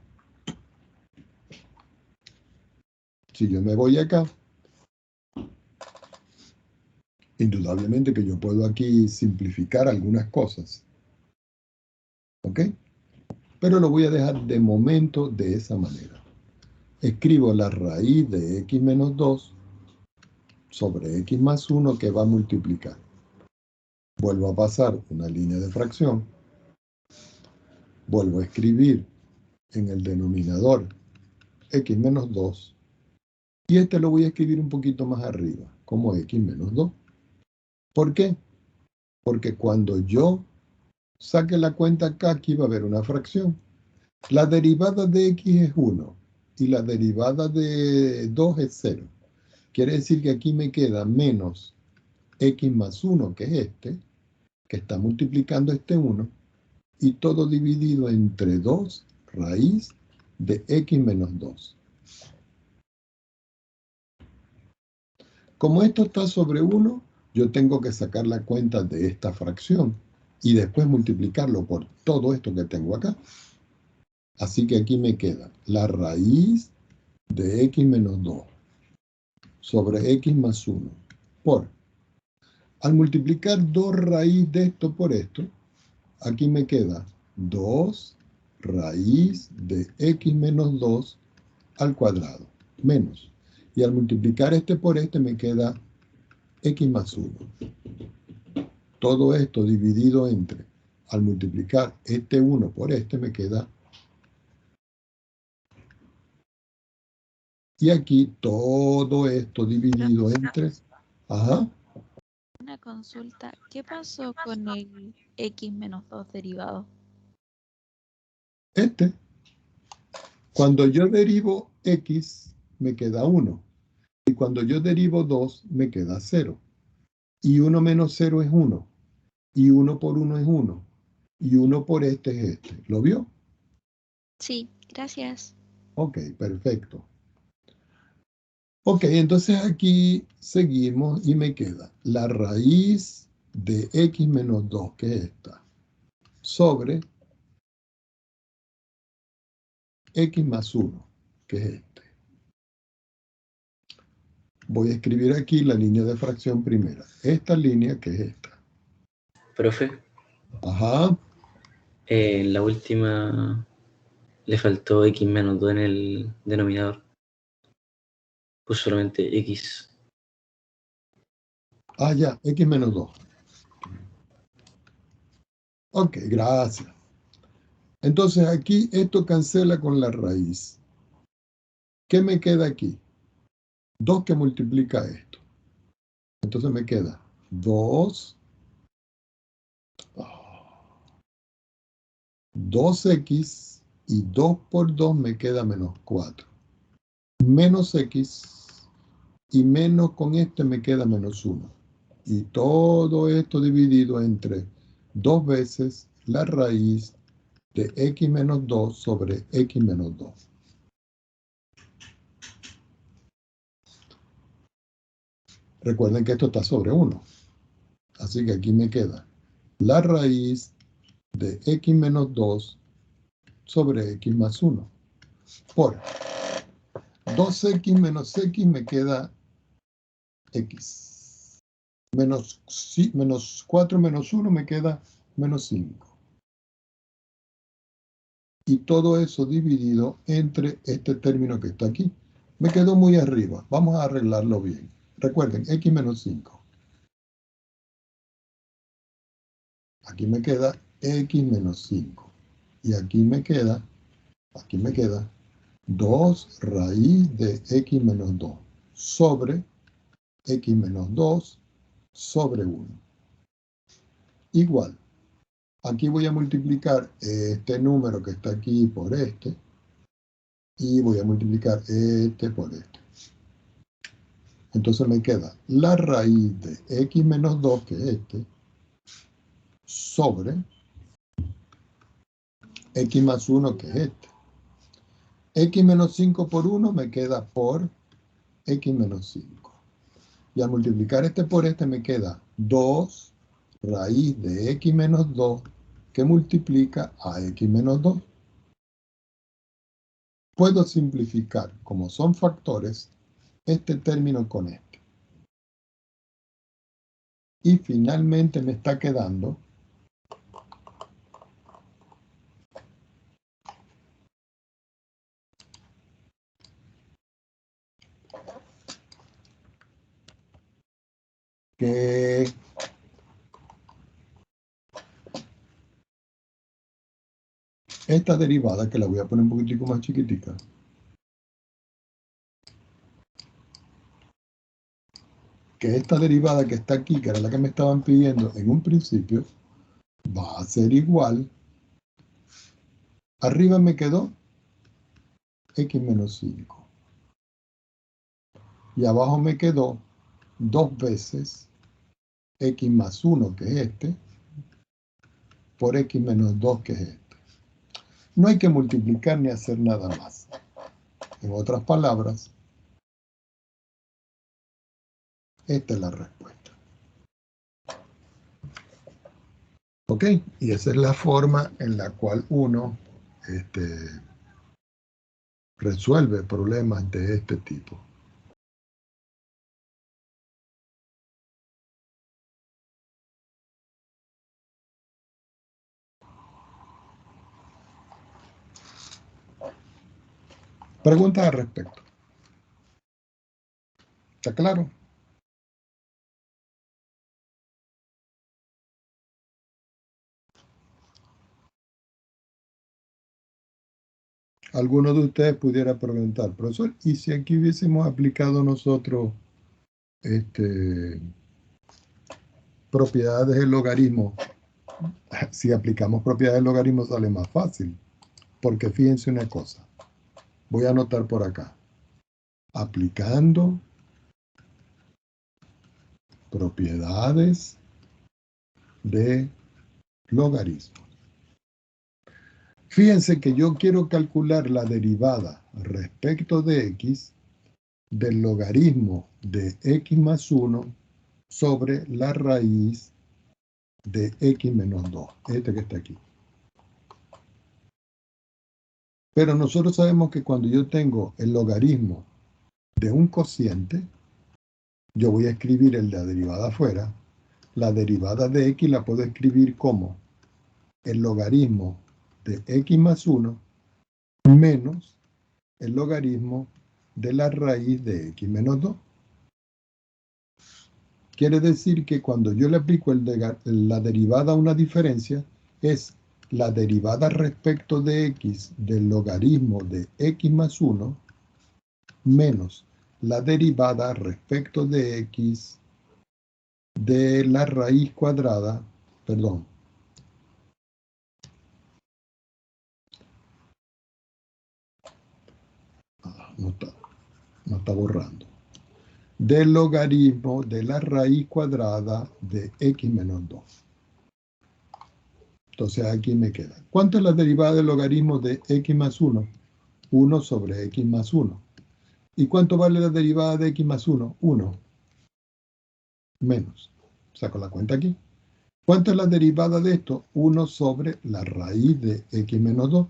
Si yo me voy acá, indudablemente que yo puedo aquí simplificar algunas cosas. ¿Ok? Pero lo voy a dejar de momento de esa manera. Escribo la raíz de x menos 2 sobre x más 1 que va a multiplicar. Vuelvo a pasar una línea de fracción. Vuelvo a escribir en el denominador x menos 2. Y este lo voy a escribir un poquito más arriba, como x menos 2. ¿Por qué? Porque cuando yo saque la cuenta acá, aquí va a haber una fracción. La derivada de x es 1 y la derivada de 2 es 0. Quiere decir que aquí me queda menos x más 1, que es este, que está multiplicando este 1, y todo dividido entre 2 raíz de x menos 2. Como esto está sobre 1, yo tengo que sacar la cuenta de esta fracción y después multiplicarlo por todo esto que tengo acá. Así que aquí me queda la raíz de x menos 2 sobre x más 1 por. Al multiplicar 2 raíz de esto por esto, aquí me queda 2 raíz de x menos 2 al cuadrado, menos. Y al multiplicar este por este me queda x más 1. Todo esto dividido entre, al multiplicar este 1 por este me queda. Y aquí todo esto dividido entre. Ajá. Una consulta, ¿qué pasó con el x menos 2 derivado? Este. Cuando yo derivo x, me queda 1. Y cuando yo derivo 2, me queda 0. Y 1 menos 0 es 1. Y 1 por 1 es 1. Y 1 por este es este. ¿Lo vio? Sí, gracias. Ok, perfecto. Ok, entonces aquí seguimos y me queda la raíz de x menos 2, que es esta, sobre x más 1, que es este. Voy a escribir aquí la línea de fracción primera. Esta línea, que es esta. Profe, Ajá. en la última le faltó x menos 2 en el denominador. Pues solamente x. Ah, ya, x menos 2. Ok, gracias. Entonces aquí esto cancela con la raíz. ¿Qué me queda aquí? 2 que multiplica esto. Entonces me queda 2, 2x y 2 por 2 me queda menos 4. Menos x y menos con este me queda menos 1. Y todo esto dividido entre 2 veces la raíz de x menos 2 sobre x menos 2. Recuerden que esto está sobre 1. Así que aquí me queda la raíz de x menos 2 sobre x más 1. Por 2x menos x me queda x. Menos 4 menos 1 me queda menos 5. Y todo eso dividido entre este término que está aquí. Me quedó muy arriba. Vamos a arreglarlo bien. Recuerden, x menos 5. Aquí me queda x menos 5. Y aquí me queda 2 raíz de x menos 2 sobre x menos 2 sobre 1. Igual. Aquí voy a multiplicar este número que está aquí por este. Y voy a multiplicar este por este. Entonces me queda la raíz de x menos 2, que es este, sobre x más 1, que es este. X menos 5 por 1 me queda por x menos 5. Y al multiplicar este por este me queda 2 raíz de x menos 2 que multiplica a x menos 2. Puedo simplificar, como son factores, este término con este. Y finalmente me está quedando que esta derivada, que la voy a poner un poquitico más chiquitica, que esta derivada que está aquí, que era la que me estaban pidiendo en un principio, va a ser igual. Arriba me quedó x menos 5. Y abajo me quedó 2 veces x más 1, que es este, por x menos 2, que es este. No hay que multiplicar ni hacer nada más. En otras palabras, esta es la respuesta. ¿Ok? Y esa es la forma en la cual uno resuelve problemas de este tipo. Preguntas al respecto. ¿Está claro? Alguno de ustedes pudiera preguntar, profesor, ¿y si aquí hubiésemos aplicado nosotros propiedades del logaritmo? Si aplicamos propiedades del logaritmo sale más fácil, porque fíjense una cosa. Voy a anotar por acá. Aplicando propiedades de logaritmo. Fíjense que yo quiero calcular la derivada respecto de x del logaritmo de x más 1 sobre la raíz de x menos 2, este que está aquí. Pero nosotros sabemos que cuando yo tengo el logaritmo de un cociente, yo voy a escribir el de la derivada afuera. La derivada de x la puedo escribir como el logaritmo de x más 1 menos el logaritmo de la raíz de x menos 2. Quiere decir que cuando yo le aplico la derivada a una diferencia, es la derivada respecto de x del logaritmo de x más 1 menos la derivada respecto de x de la raíz cuadrada, perdón, no está borrando, del logaritmo de la raíz cuadrada de x menos 2. Entonces aquí me queda. ¿Cuánto es la derivada del logaritmo de x más 1? 1 sobre x más 1. ¿Y cuánto vale la derivada de x más 1? 1. Menos. Saco la cuenta aquí. ¿Cuánto es la derivada de esto? 1 sobre la raíz de x menos 2.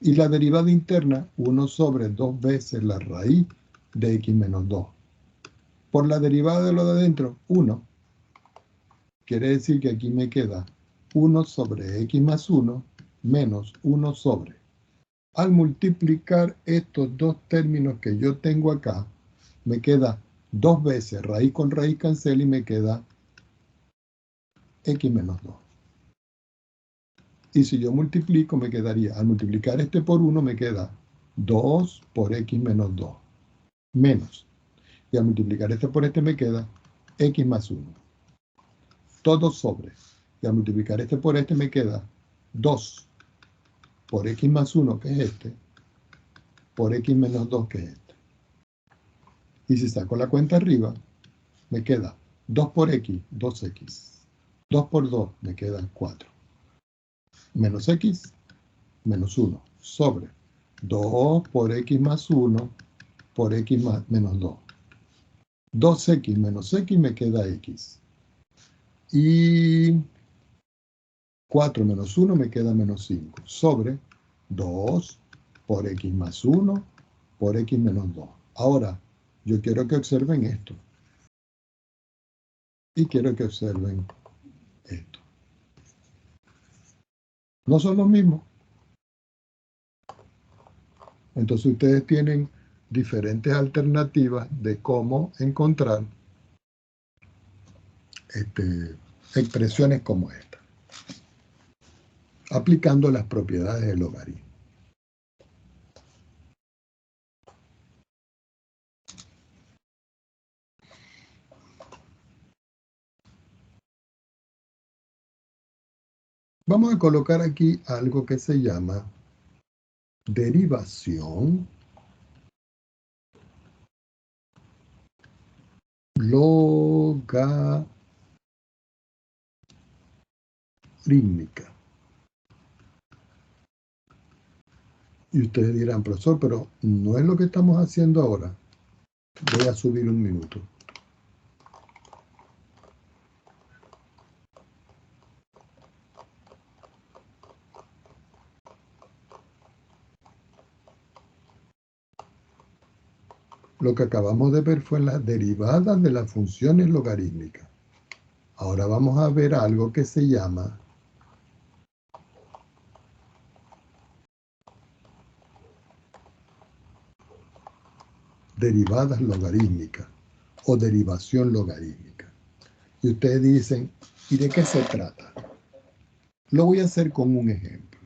Y la derivada interna, 1 sobre 2 veces la raíz de x menos 2. Por la derivada de lo de adentro, 1. Quiere decir que aquí me queda 1 sobre x más 1 menos 1 sobre. Al multiplicar estos dos términos que yo tengo acá, me queda 2 veces raíz con raíz cancela y me queda x menos 2. Y si yo multiplico, me quedaría, al multiplicar este por 1, me queda 2 por x menos 2, menos. Y al multiplicar este por este, me queda x más 1. Todo sobre. Y al multiplicar este por este, me queda 2 por x más 1, que es este, por x menos 2, que es este. Y si saco la cuenta arriba, me queda 2 por x, 2x. 2 por 2, me quedan 4. Menos x, menos 1, sobre 2 por x más 1 por x más, menos 2. 2x menos x me queda x. Y 4 menos 1 me queda menos 5. Sobre 2 por x más 1 por x menos 2. Ahora, yo quiero que observen esto. Y quiero que observen esto. No son los mismos. Entonces ustedes tienen diferentes alternativas de cómo encontrar expresiones como esta, aplicando las propiedades del logaritmo. Vamos a colocar aquí algo que se llama derivación logarítmica. Y ustedes dirán, profesor, pero no es lo que estamos haciendo ahora. Voy a subir un minuto. Lo que acabamos de ver fue las derivadas de las funciones logarítmicas. Ahora vamos a ver algo que se llama derivadas logarítmicas o derivación logarítmica. Y ustedes dicen, ¿y de qué se trata? Lo voy a hacer con un ejemplo.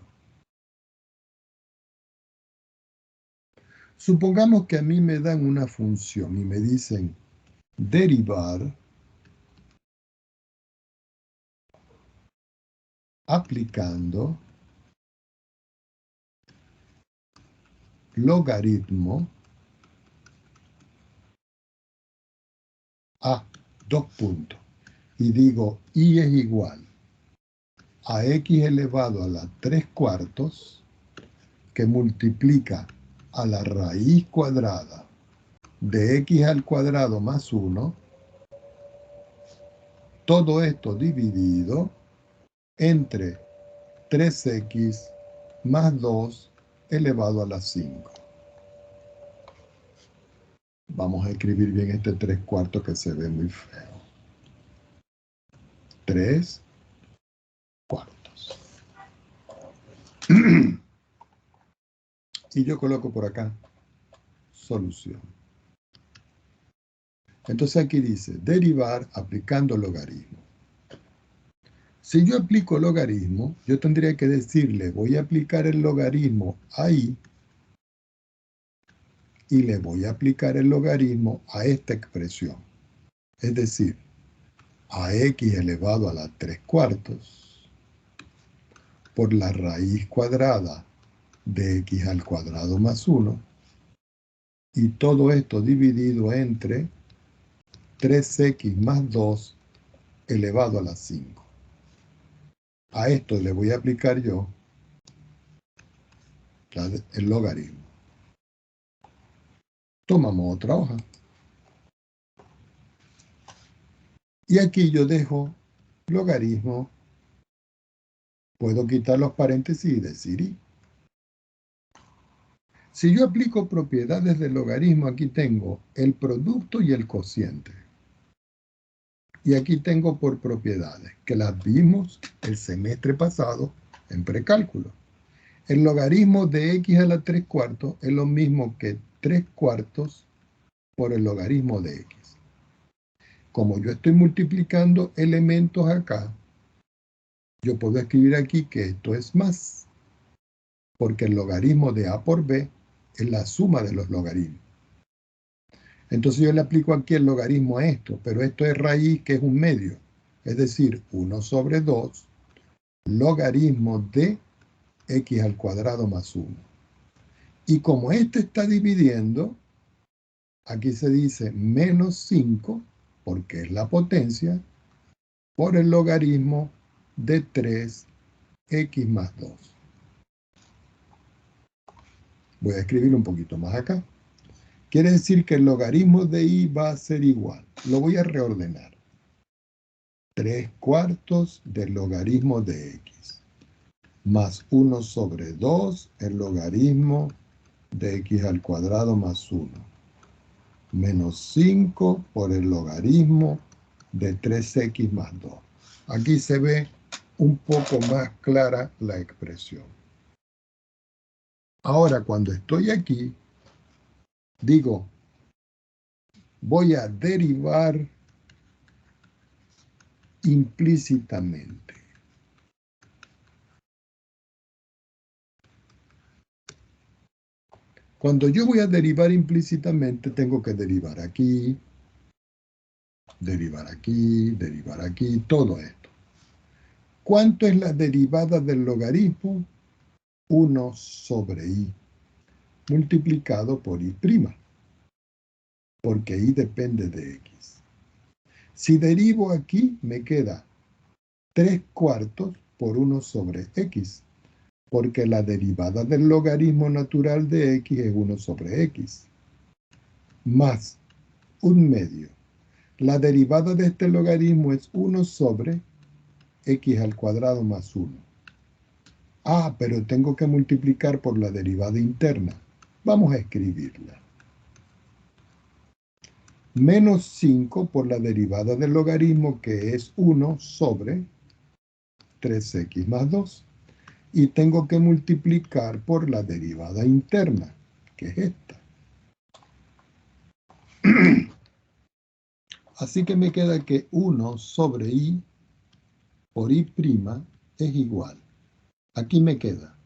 Supongamos que a mí me dan una función y me dicen derivar aplicando logaritmo a 2 puntos. Y digo, y es igual a x elevado a la 3 cuartos que multiplica a la raíz cuadrada de x al cuadrado más 1, todo esto dividido entre 3x más 2 elevado a la 5. Vamos a escribir bien este 3 cuartos que se ve muy feo. 3 cuartos. Y yo coloco por acá solución. Entonces aquí dice derivar aplicando logaritmo. Si yo aplico logaritmo, yo tendría que decirle voy a aplicar el logaritmo ahí y le voy a aplicar el logaritmo a esta expresión. Es decir, a x elevado a la 3/4 por la raíz cuadrada de x al cuadrado más 1, y todo esto dividido entre 3x más 2 elevado a la 5. A esto le voy a aplicar yo el logaritmo. Tomamos otra hoja. Y aquí yo dejo logaritmo. Puedo quitar los paréntesis y decir y. Si yo aplico propiedades del logaritmo, aquí tengo el producto y el cociente. Y aquí tengo por propiedades, que las vimos el semestre pasado en precálculo. El logaritmo de x a la 3/4 es lo mismo que 3/4 por el logaritmo de x. Como yo estoy multiplicando elementos acá, yo puedo escribir aquí que esto es más, porque el logaritmo de a por b es la suma de los logaritmos. Entonces yo le aplico aquí el logaritmo a esto, pero esto es raíz, que es un medio. Es decir, 1 sobre 2 logaritmo de x al cuadrado más 1. Y como este está dividiendo, aquí se dice menos 5, porque es la potencia, por el logaritmo de 3x más 2. Voy a escribir un poquito más acá. Quiere decir que el logaritmo de y va a ser igual. Lo voy a reordenar. 3/4 del logaritmo de x más 1 sobre 2 el logaritmo de x al cuadrado más 1 menos 5 por el logaritmo de 3x más 2. Aquí se ve un poco más clara la expresión. Ahora, cuando estoy aquí, digo, voy a derivar implícitamente. Cuando yo voy a derivar implícitamente, tengo que derivar aquí, todo esto. ¿Cuánto es la derivada del logaritmo? 1 sobre i, multiplicado por i', porque i depende de x. Si derivo aquí, me queda 3/4 por 1 sobre x, porque la derivada del logaritmo natural de x es 1 sobre x, más 1/2. La derivada de este logaritmo es 1 sobre x al cuadrado más 1. Ah, pero tengo que multiplicar por la derivada interna. Vamos a escribirla. Menos 5 por la derivada del logaritmo, que es 1 sobre 3x más 2. Y tengo que multiplicar por la derivada interna, que es esta. Así que me queda que 1 sobre i por i' es igual. Aquí me queda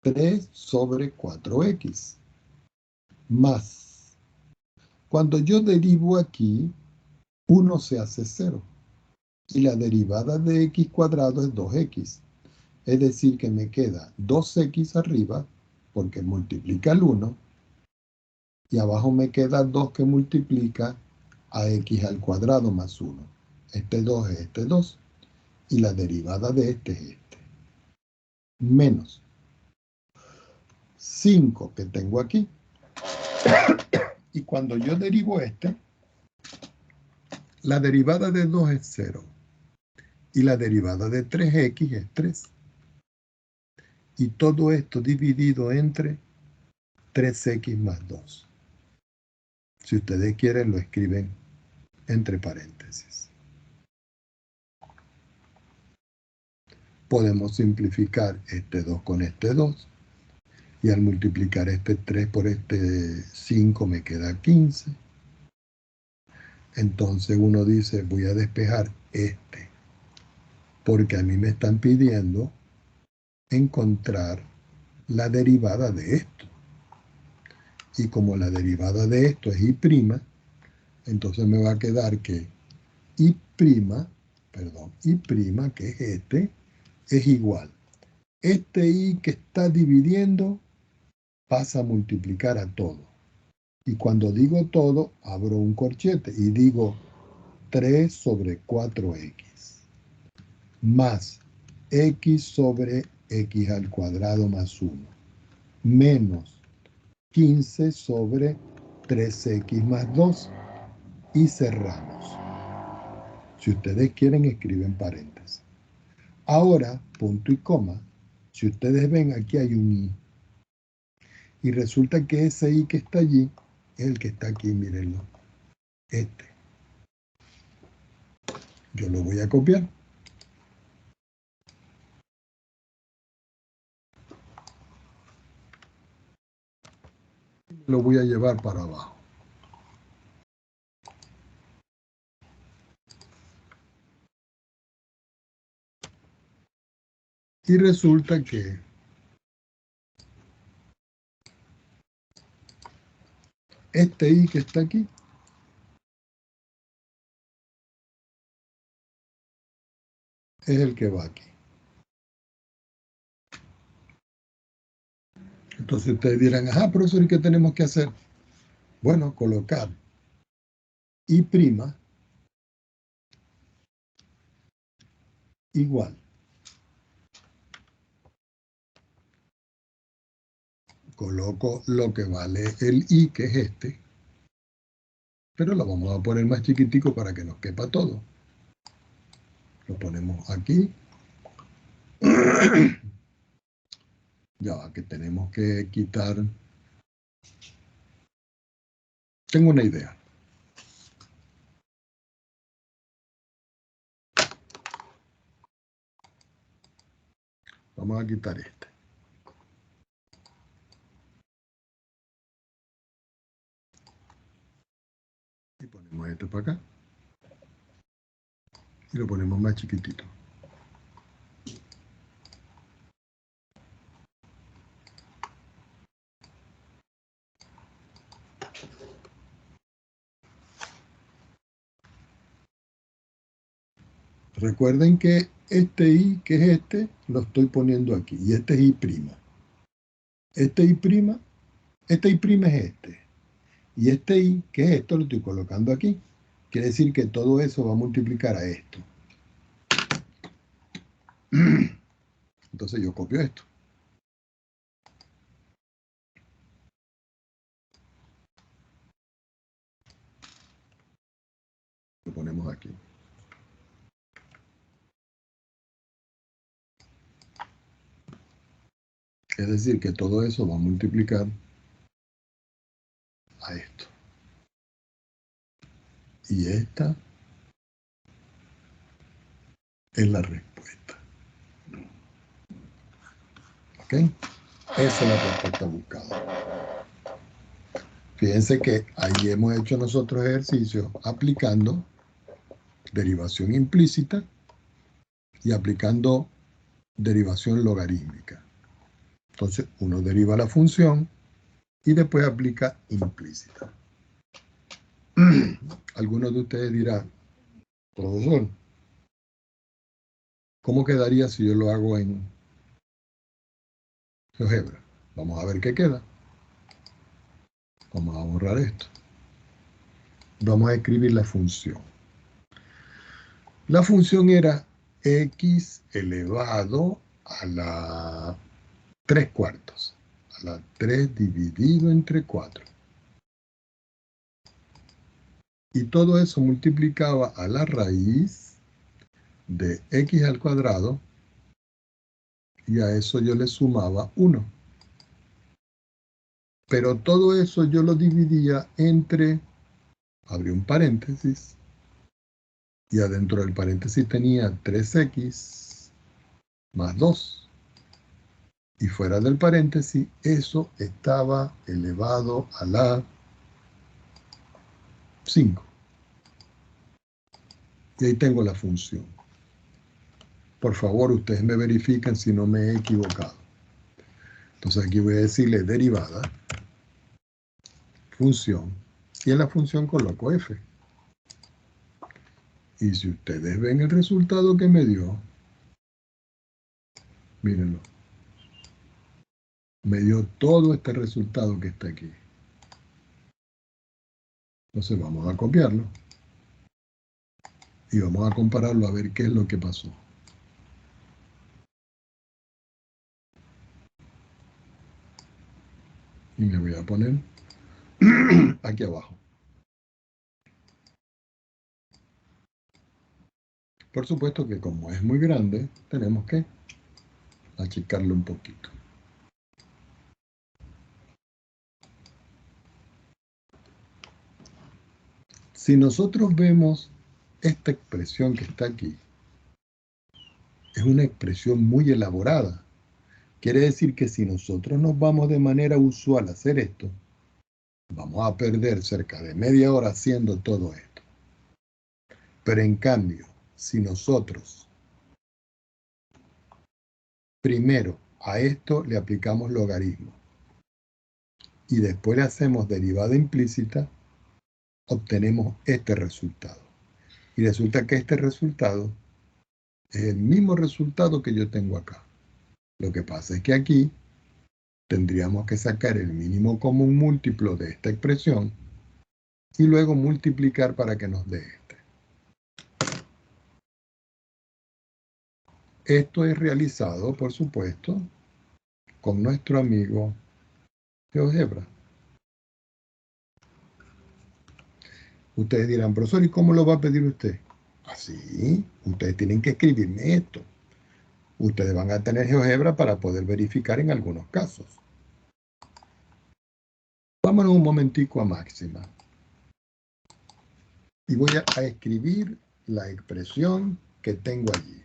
3 sobre 4x más. Cuando yo derivo aquí, 1 se hace 0. Y la derivada de x cuadrado es 2x. Es decir, que me queda 2x arriba, porque multiplica el 1. Y abajo me queda 2 que multiplica a x al cuadrado más 1. Este 2 es este 2. Y la derivada de este es este. Menos 5 que tengo aquí. Y cuando yo derivo este, la derivada de 2 es 0. Y la derivada de 3x es 3. Y todo esto dividido entre 3x más 2. Si ustedes quieren, lo escriben entre paréntesis. Podemos simplificar este 2 con este 2. Y al multiplicar este 3 por este 5 me queda 15. Entonces uno dice, voy a despejar este, porque a mí me están pidiendo encontrar la derivada de esto. Y como la derivada de esto es i', entonces me va a quedar que y prima, que es este, es igual. Este y que está dividiendo pasa a multiplicar a todo. Y cuando digo todo, abro un corchete y digo 3 sobre 4x más x sobre x al cuadrado más 1 menos 15 sobre 3x más 2 y cerramos. Si ustedes quieren, escriben paréntesis. Ahora, punto y coma. Si ustedes ven, aquí hay un i. Y resulta que ese i que está allí es el que está aquí, mírenlo. Este. Yo lo voy a copiar. Lo voy a llevar para abajo. Y resulta que este i que está aquí es el que va aquí. Entonces ustedes dirán, ajá, profesor, ¿y qué tenemos que hacer? Bueno, colocar i' igual. Coloco lo que vale el i, que es este, pero lo vamos a poner más chiquitico para que nos quepa todo. Lo ponemos aquí. Ya va, que tenemos que quitar. Tengo una idea. Vamos a quitar este. Y ponemos este para acá. Y lo ponemos más chiquitito. Recuerden que este i, que es este, lo estoy poniendo aquí. Y este es i'. Este i', este i' es este. Y este i, que es esto, lo estoy colocando aquí. Quiere decir que todo eso va a multiplicar a esto. Entonces yo copio esto. Lo ponemos aquí. Es decir, que todo eso va a multiplicar a esto. Y esta es la respuesta. ¿Ok? Esa es la respuesta buscada. Fíjense que ahí hemos hecho nosotros ejercicios aplicando derivación implícita y aplicando derivación logarítmica. Entonces, uno deriva la función y después aplica implícita. Algunos de ustedes dirán, profesor, ¿cómo quedaría si yo lo hago en GeoGebra? Vamos a ver qué queda. Vamos a borrar esto. Vamos a escribir la función. La función era x elevado a la 3/4. A la 3 dividido entre 4. Y todo eso multiplicaba a la raíz de x al cuadrado. Y a eso yo le sumaba 1. Pero todo eso yo lo dividía entre, abrí un paréntesis, y adentro del paréntesis tenía 3x más 2. Y fuera del paréntesis, eso estaba elevado a la 5. Y ahí tengo la función. Por favor, ustedes me verifican si no me he equivocado. Entonces aquí voy a decirle derivada, función, y en la función coloco f. Y si ustedes ven el resultado que me dio, mírenlo. Me dio todo este resultado que está aquí. Entonces vamos a copiarlo. Y vamos a compararlo a ver qué es lo que pasó. Y me voy a poner aquí abajo. Por supuesto que como es muy grande, tenemos que achicarlo un poquito. Si nosotros vemos esta expresión que está aquí, es una expresión muy elaborada. Quiere decir que si nosotros nos vamos de manera usual a hacer esto, vamos a perder cerca de media hora haciendo todo esto. Pero en cambio, si nosotros primero a esto le aplicamos logaritmo y después le hacemos derivada implícita, obtenemos este resultado. Y resulta que este resultado es el mismo resultado que yo tengo acá. Lo que pasa es que aquí tendríamos que sacar el mínimo común múltiplo de esta expresión y luego multiplicar para que nos dé este. Esto es realizado, por supuesto, con nuestro amigo GeoGebra. Ustedes dirán, profesor, ¿y cómo lo va a pedir usted? Así, ustedes tienen que escribirme esto. Ustedes van a tener GeoGebra para poder verificar en algunos casos. Vámonos un momentico a máxima. Y voy a escribir la expresión que tengo allí.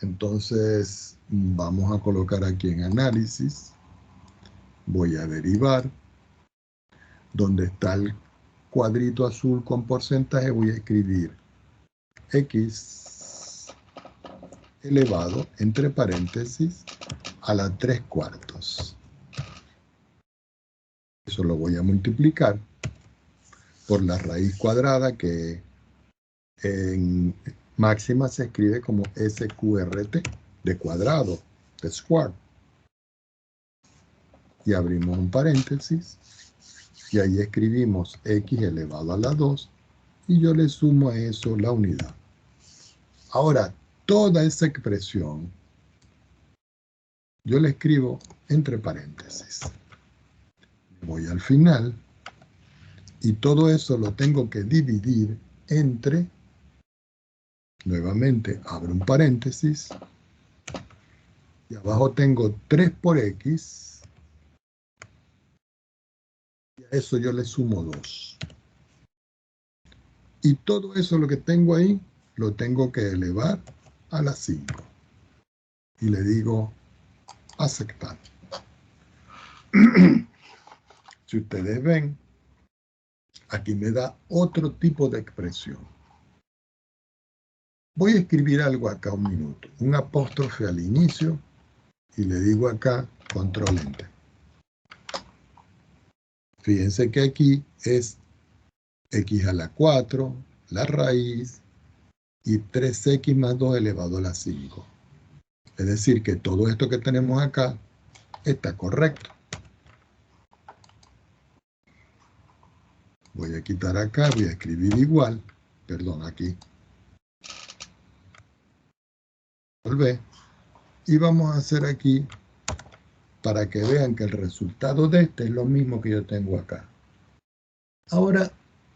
Entonces, vamos a colocar aquí en análisis. Voy a derivar. Donde está el cuadrito azul con porcentaje, voy a escribir x elevado, entre paréntesis, a la 3/4. Eso lo voy a multiplicar por la raíz cuadrada, que en máxima se escribe como SQRT, de cuadrado, de square. Y abrimos un paréntesis, y ahí escribimos x elevado a la 2, y yo le sumo a eso la unidad. Ahora, toda esa expresión yo la escribo entre paréntesis. Voy al final, y todo eso lo tengo que dividir entre, nuevamente abro un paréntesis, y abajo tengo 3 por x, y a eso yo le sumo 2. Y todo eso lo que tengo ahí, lo tengo que elevar a la 5. Y le digo aceptar. Si ustedes ven, aquí me da otro tipo de expresión. Voy a escribir algo acá un minuto, un apóstrofe al inicio, y le digo acá control enter. Fíjense que aquí es x a la 4, la raíz, y 3x más 2 elevado a la 5. Es decir, que todo esto que tenemos acá está correcto. Voy a quitar acá, voy a escribir igual, perdón, aquí. Volver. Y vamos a hacer aquí, para que vean que el resultado de este es lo mismo que yo tengo acá. Ahora,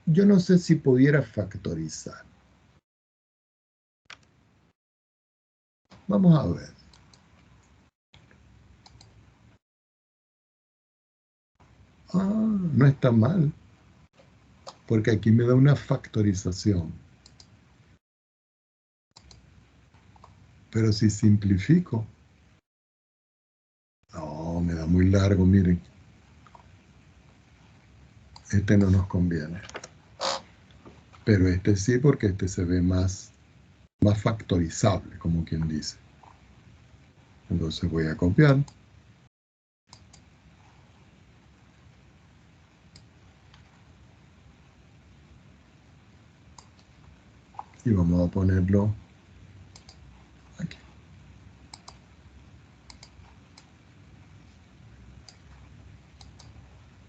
yo no sé si pudiera factorizar. Vamos a ver. No está mal, porque aquí me da una factorización. Pero si simplifico, no, me da muy largo, miren. Este no nos conviene. Pero este sí, porque este se ve más factorizable, como quien dice. Entonces voy a copiar. Y vamos a ponerlo aquí.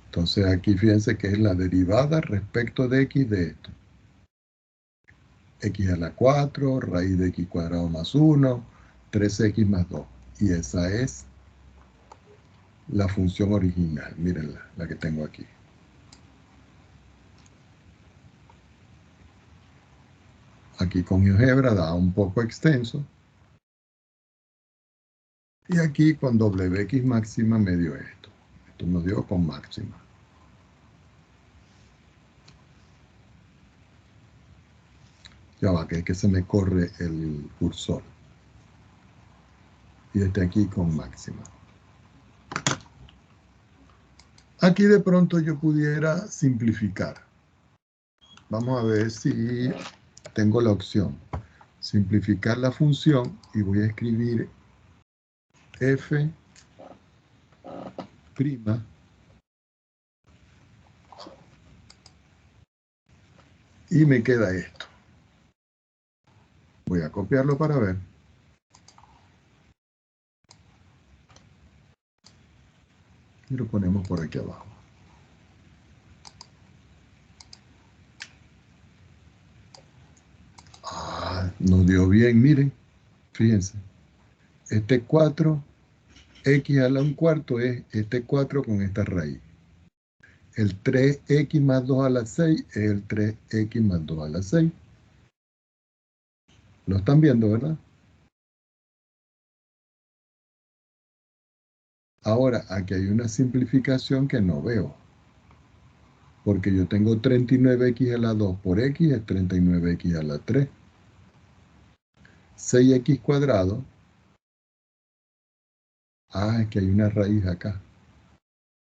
Entonces aquí fíjense que es la derivada respecto de x de esto. X a la 4, raíz de x cuadrado más 1, 3x más 2. Y esa es la función original. Mírenla, la que tengo aquí. Aquí con GeoGebra da un poco extenso. Y aquí con Wx máxima me dio esto. Esto me dio con máxima. Ya va, que es que se me corre el cursor. Y este aquí con máxima. Aquí de pronto yo pudiera simplificar. Vamos a ver si tengo la opción. Simplificar la función y voy a escribir f' y me queda esto. Voy a copiarlo para ver. Y lo ponemos por aquí abajo. Ah, nos dio bien, miren. Fíjense. Este 4, x a la 1/4 es este 4 con esta raíz. El 3x más 2 a la 6 es el 3x más 2 a la 6. Lo están viendo, ¿verdad? Ahora, aquí hay una simplificación que no veo. Porque yo tengo 39x a la 2 por x es 39x a la 3. 6x cuadrado. Ah, es que hay una raíz acá.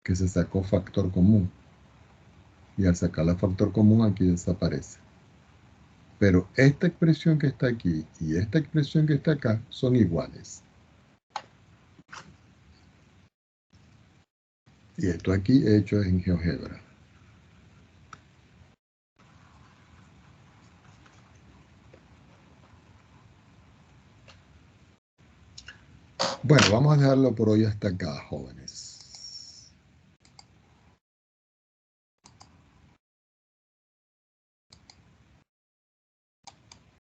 Que se sacó factor común. Y al sacar la factor común aquí desaparece. Pero esta expresión que está aquí y esta expresión que está acá son iguales. Y esto aquí hecho en GeoGebra. Bueno, vamos a dejarlo por hoy hasta acá, jóvenes.